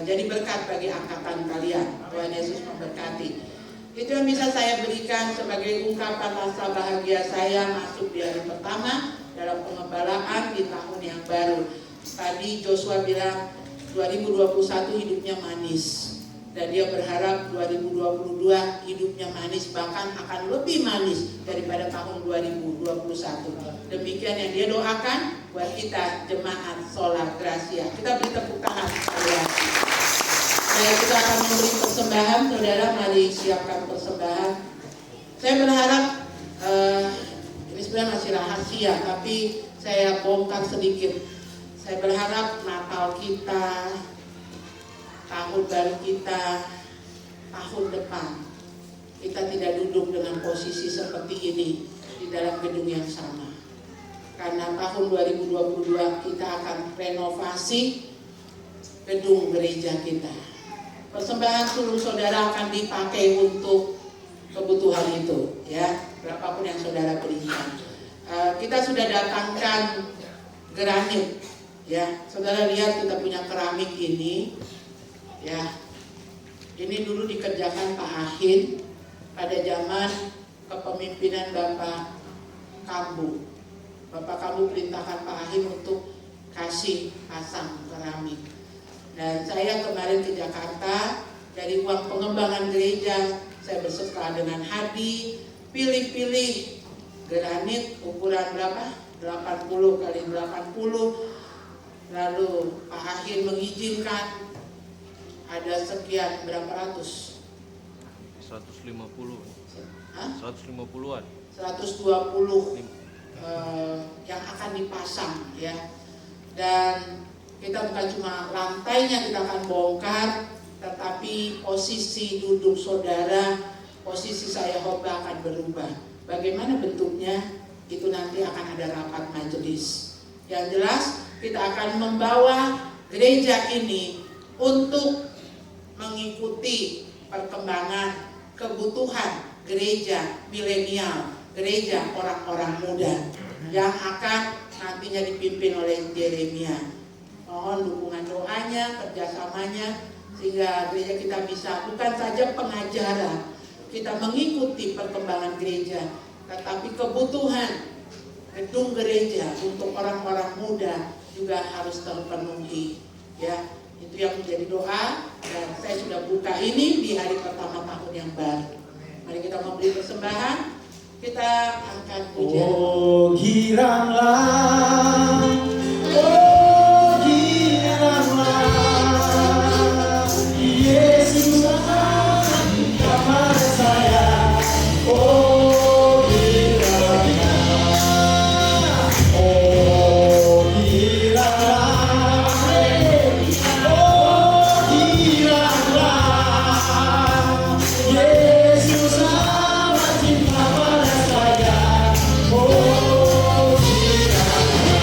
jadi berkat bagi angkatan kalian. Tuhan Yesus memberkati. Itu yang bisa saya berikan sebagai ungkapan rasa bahagia saya masuk di hari pertama dalam pengembalaan di tahun yang baru. Tadi Joshua bilang 2021 hidupnya manis. Dan dia berharap 2022 hidupnya manis, bahkan akan lebih manis daripada tahun 2021. Demikian yang dia doakan buat kita jemaat Sola Gracia. Kita beri tepuk tangan sekalian. Dan kita akan memberi persembahan, saudara. Mari siapkan persembahan. Saya berharap ini sebenarnya masih rahasia, tapi saya bongkar sedikit. Saya berharap Natal kita, tahun baru kita, tahun depan, kita tidak duduk dengan posisi seperti ini di dalam gedung yang sama. Karena tahun 2022 kita akan renovasi gedung gereja kita. Persembahan seluruh saudara akan dipakai untuk kebutuhan itu, ya, berapapun yang saudara berikan. Kita sudah datangkan granit, ya. Saudara lihat kita punya keramik ini. Ya, ini dulu dikerjakan Pak Ahin pada zaman kepemimpinan Bapak Kambu. Bapak Kambu perintahkan Pak Ahin untuk kasih pasang keramik. Dan saya kemarin ke Jakarta, dari uang pengembangan gereja, saya berserta dengan Hadi, pilih-pilih granit ukuran berapa? 80 kali 80. Lalu Pak Ahin mengizinkan ada sekian berapa ratus? 150. Hah? 150-an. 120 yang akan dipasang, ya. Dan kita bukan cuma lantainya kita akan bongkar, tetapi posisi duduk saudara, posisi saya khotbah akan berubah. Bagaimana bentuknya? Itu nanti akan ada rapat majelis. Yang jelas kita akan membawa gereja ini untuk mengikuti perkembangan kebutuhan gereja milenial, gereja orang-orang muda yang akan nantinya dipimpin oleh Yeremia. Mohon dukungan doanya, kerjasamanya, sehingga gereja kita bisa bukan saja pengajaran, kita mengikuti perkembangan gereja, tetapi kebutuhan gedung gereja untuk orang-orang muda juga harus terpenuhi, ya. Itu yang menjadi doa, dan saya sudah buka ini di hari pertama tahun yang baru. Mari kita memberi persembahan, kita angkat pujian. Oh giranglah, oh giranglah, Yesus kepada saya. Oh giranglah, oh giranglah, oh giranglah, Yesus amat cinta pada saya. Oh giranglah.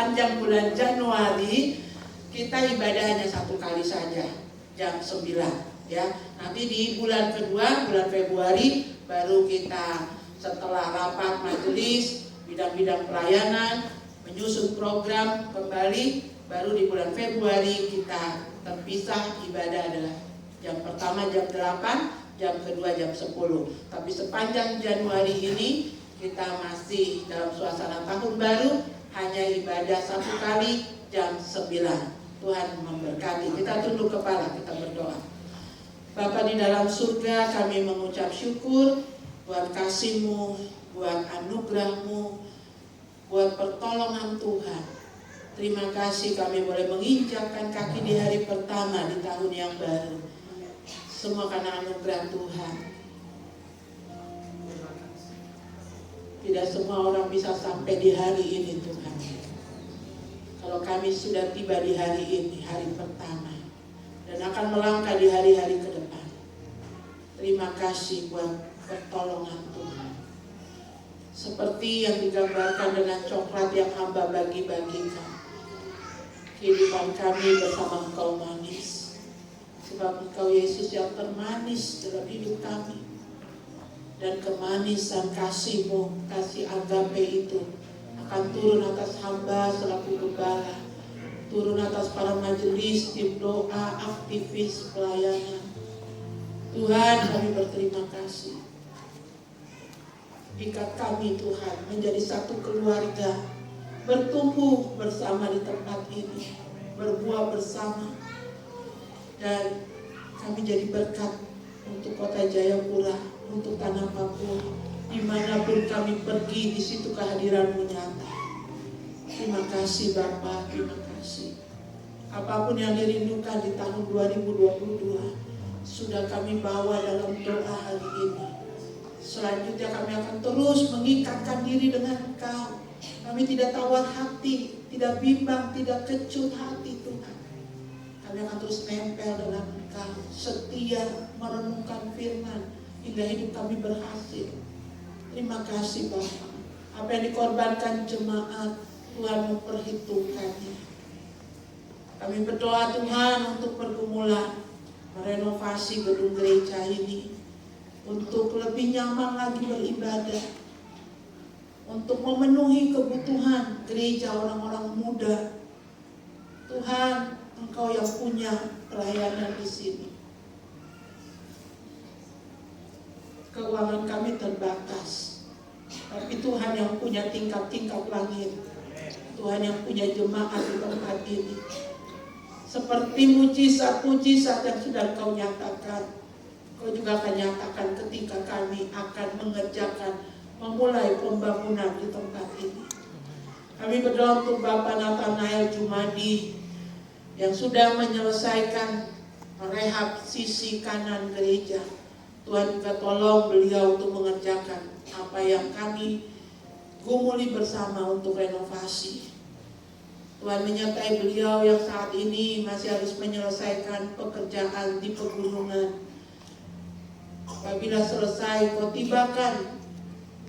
sepanjang bulan Januari kita ibadah hanya 1 kali saja, jam 9 ya. Nanti di bulan kedua, bulan Februari, baru kita setelah rapat majelis bidang-bidang pelayanan menyusun program kembali, baru di bulan Februari kita terpisah ibadah adalah jam pertama jam 8, jam kedua jam 10. Tapi sepanjang Januari ini kita masih dalam suasana tahun baru, hanya ibadah 1 kali jam 9. Tuhan memberkati. Kita tunduk kepala, kita berdoa. Bapa di dalam surga, kami mengucap syukur buat kasih-Mu, buat anugerah-Mu, buat pertolongan Tuhan. Terima kasih kami boleh menginjakkan kaki di hari pertama di tahun yang baru. Semua karena anugerah Tuhan. Tidak semua orang bisa sampai di hari ini Tuhan. Kalau kami sudah tiba di hari ini, hari pertama, dan akan melangkah di hari-hari ke depan. Terima kasih buat pertolongan Tuhan. Seperti yang digambarkan dengan coklat yang hamba bagi-bagikan. Kehidupan kami bersama Engkau manis. Sebab Engkau Yesus yang termanis dalam hidup kami. Dan kemanisan kasih-Mu, kasih agape itu akan turun atas hamba selaku gembala, turun atas para majelis, tim doa, aktivis pelayanan. Tuhan, kami berterima kasih. Ikat kami Tuhan menjadi satu keluarga, bertumbuh bersama di tempat ini, berbuah bersama, dan kami jadi berkat untuk Kota Jayapura, untuk tanah Papua. Dimanapun kami pergi, di situ kehadiran-Mu nyata. Terima kasih Bapa, terima kasih. Apapun yang dirindukan di tahun 2022 sudah kami bawa dalam doa hari ini. Selanjutnya kami akan terus mengikatkan diri dengan Engkau. Kami tidak tawar hati, tidak bimbang, tidak kecut hati Tuhan. Kami akan terus nempel dengan Engkau, setia merenungkan firman hingga hidup kami berhasil. Terima kasih Bapa. Apa yang dikorbankan jemaat, Tuhan memperhitungkannya. Kami berdoa Tuhan untuk pergumulan, merenovasi gedung gereja ini, untuk lebih nyaman lagi beribadah, untuk memenuhi kebutuhan gereja orang-orang muda. Tuhan, Engkau yang punya pelayanan di sini. Keuangan kami terbatas, tapi Tuhan yang punya tingkap-tingkap langit, Tuhan yang punya jemaat di tempat ini. Seperti mujizat-mujizat yang sudah Kau nyatakan, Kau juga akan nyatakan ketika kami akan mengerjakan, memulai pembangunan di tempat ini. Kami berdoa untuk Bapak Nathanael Jumadi yang sudah menyelesaikan merehab sisi kanan gereja. Tuhan juga tolong beliau untuk mengerjakan apa yang kami gumuli bersama untuk renovasi. Tuhan menyertai beliau yang saat ini masih harus menyelesaikan pekerjaan di pegunungan. Apabila selesai, Kau tibakan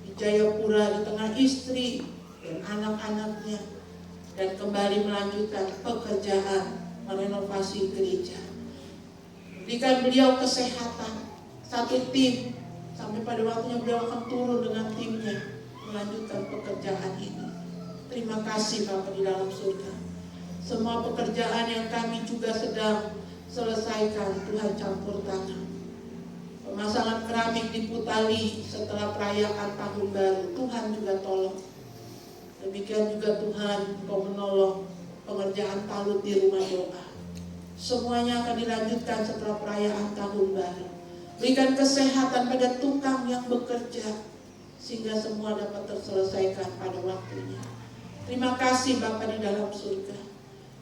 di Jayapura di tengah istri dan anak-anaknya, dan kembali melanjutkan pekerjaan merenovasi gereja. Berikan beliau kesehatan, satu tim, sampai pada waktunya beliau akan turun dengan timnya melanjutkan pekerjaan ini. Terima kasih Bapa di dalam surga. Semua pekerjaan yang kami juga sedang selesaikan, Tuhan campur tangan. Pemasangan keramik di Putali setelah perayaan tahun baru, Tuhan juga tolong. Demikian juga Tuhan, Kau menolong pengerjaan talut di rumah doa. Semuanya akan dilanjutkan setelah perayaan tahun baru. Berikan kesehatan pada tukang yang bekerja, sehingga semua dapat terselesaikan pada waktunya. Terima kasih Bapa di dalam surga.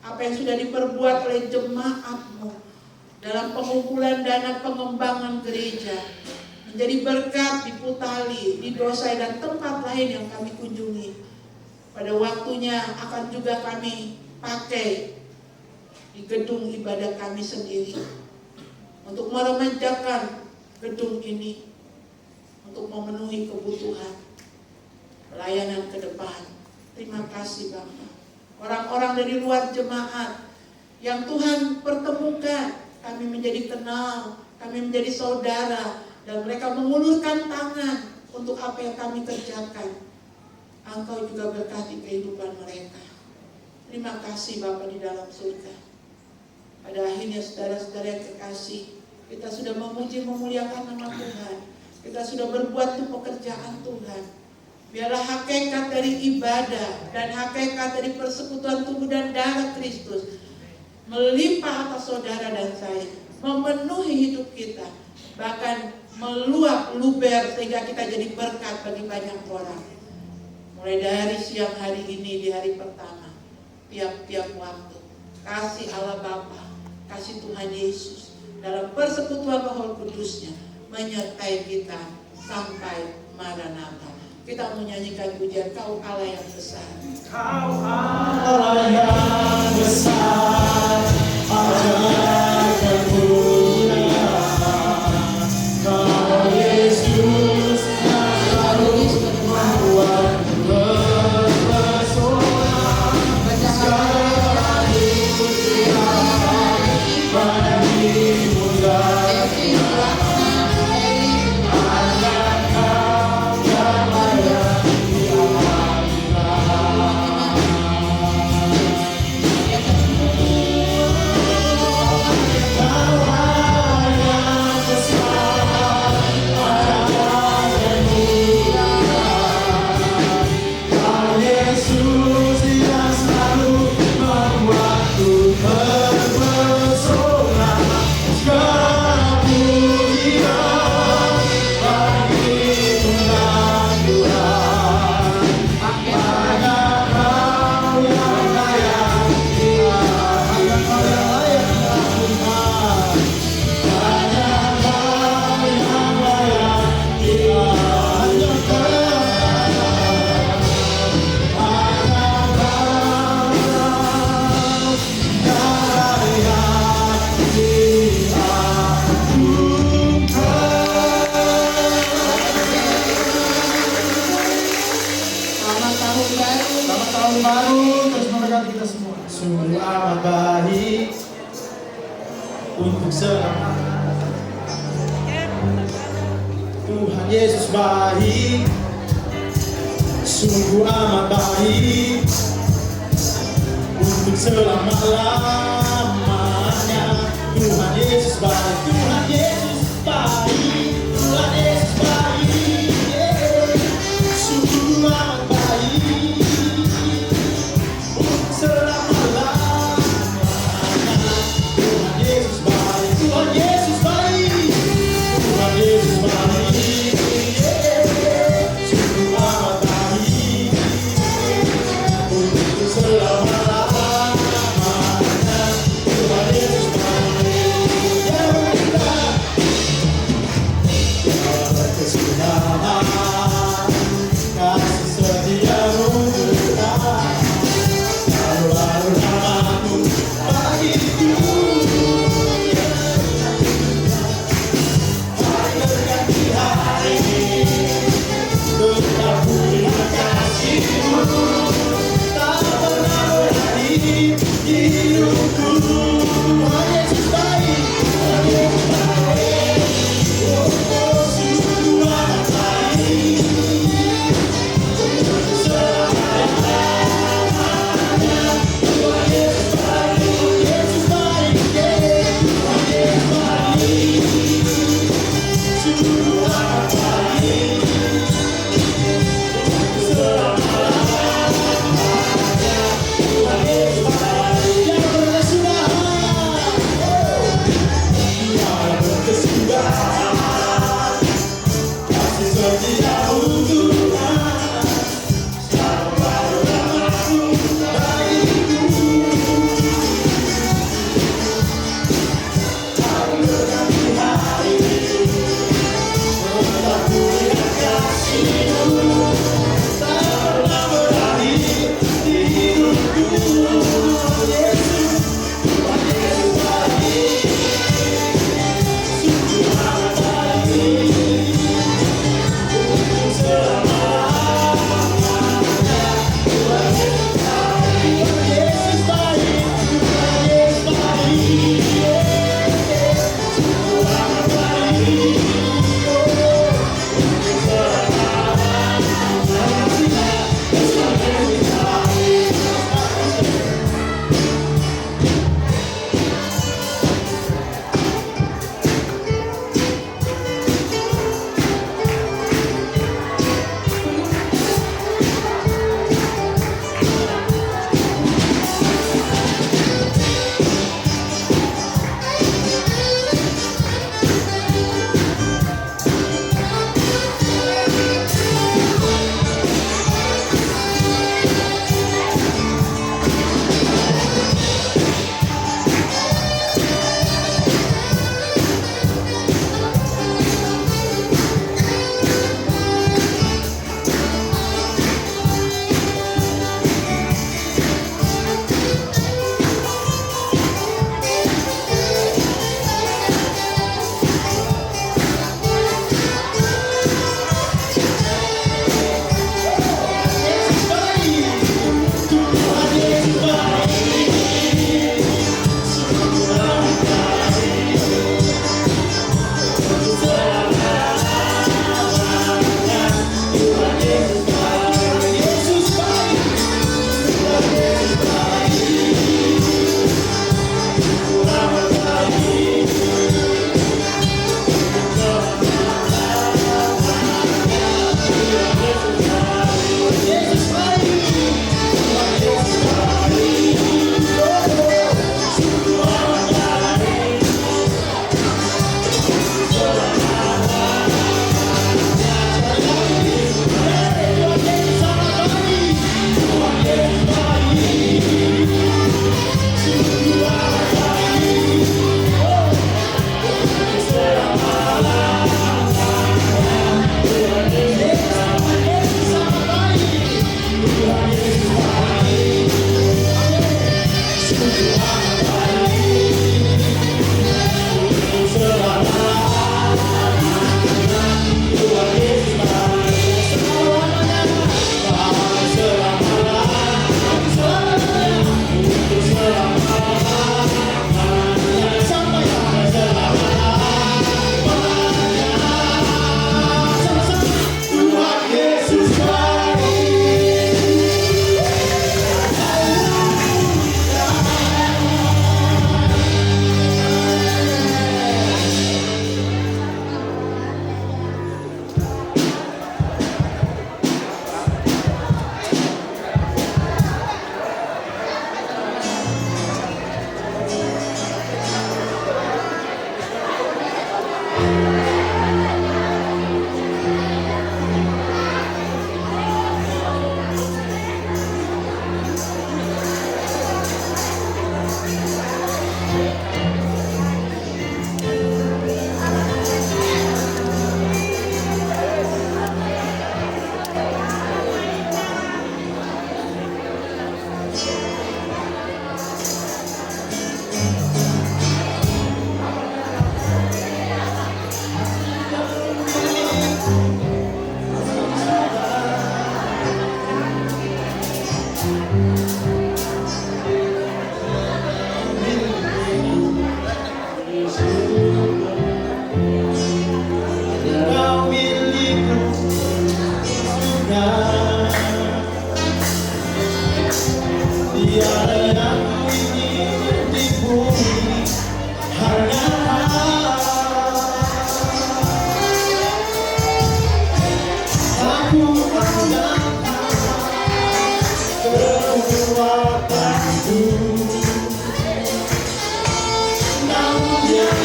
Apa yang sudah diperbuat oleh jemaat-Mu dalam pengumpulan dana pengembangan gereja, menjadi berkat di Putali, di Dosai, dan tempat lain yang kami kunjungi. Pada waktunya akan juga kami pakai di gedung ibadah kami sendiri untuk meremajakan gedung ini, untuk memenuhi kebutuhan pelayanan ke depan. Terima kasih Bapa. orang-orang dari luar jemaat yang Tuhan pertemukan. Kami menjadi kenal, kami menjadi saudara, dan mereka mengulurkan tangan untuk apa yang kami kerjakan. Engkau juga berkati kehidupan mereka. Terima kasih Bapa di dalam surga. Pada akhirnya saudara-saudara yang kekasih, kita sudah memuji memuliakan nama Tuhan. Kita sudah berbuat untuk pekerjaan Tuhan. Biarlah hakikat dari ibadah dan hakikat dari persekutuan tubuh dan darah Kristus melimpah atas saudara dan saya, memenuhi hidup kita, bahkan meluap luber sehingga kita jadi berkat bagi banyak orang. Mulai dari siang hari ini, di hari pertama, tiap-tiap waktu, kasih Allah Bapa, kasih Tuhan Yesus dalam persekutuan Roh Kudusnya menyertai kita sampai Maranatha. Kita menyanyikan pujian Kau Allah yang besar. Kau Allah yang besar, ajaib kemuliaan. Kau Yesus yang selalu membuat terpesona. Segala pujian bagi mulia. Untuk selamanya Tuhan Yesus baik, sungguh amat baik. Untuk selama-lamanya Tuhan Yesus baik, Tuhan Yesus baik, Tuhan Yesus baik, sungguh amat baik. Untuk selama-lamanya Tuhan Yesus baik, Tuhan Yesus baik, Tuhan Yesus baik, sungguh amat baik. Untuk selama-lamanya Tuhan Yesus baik. Ya kita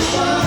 Indonesia.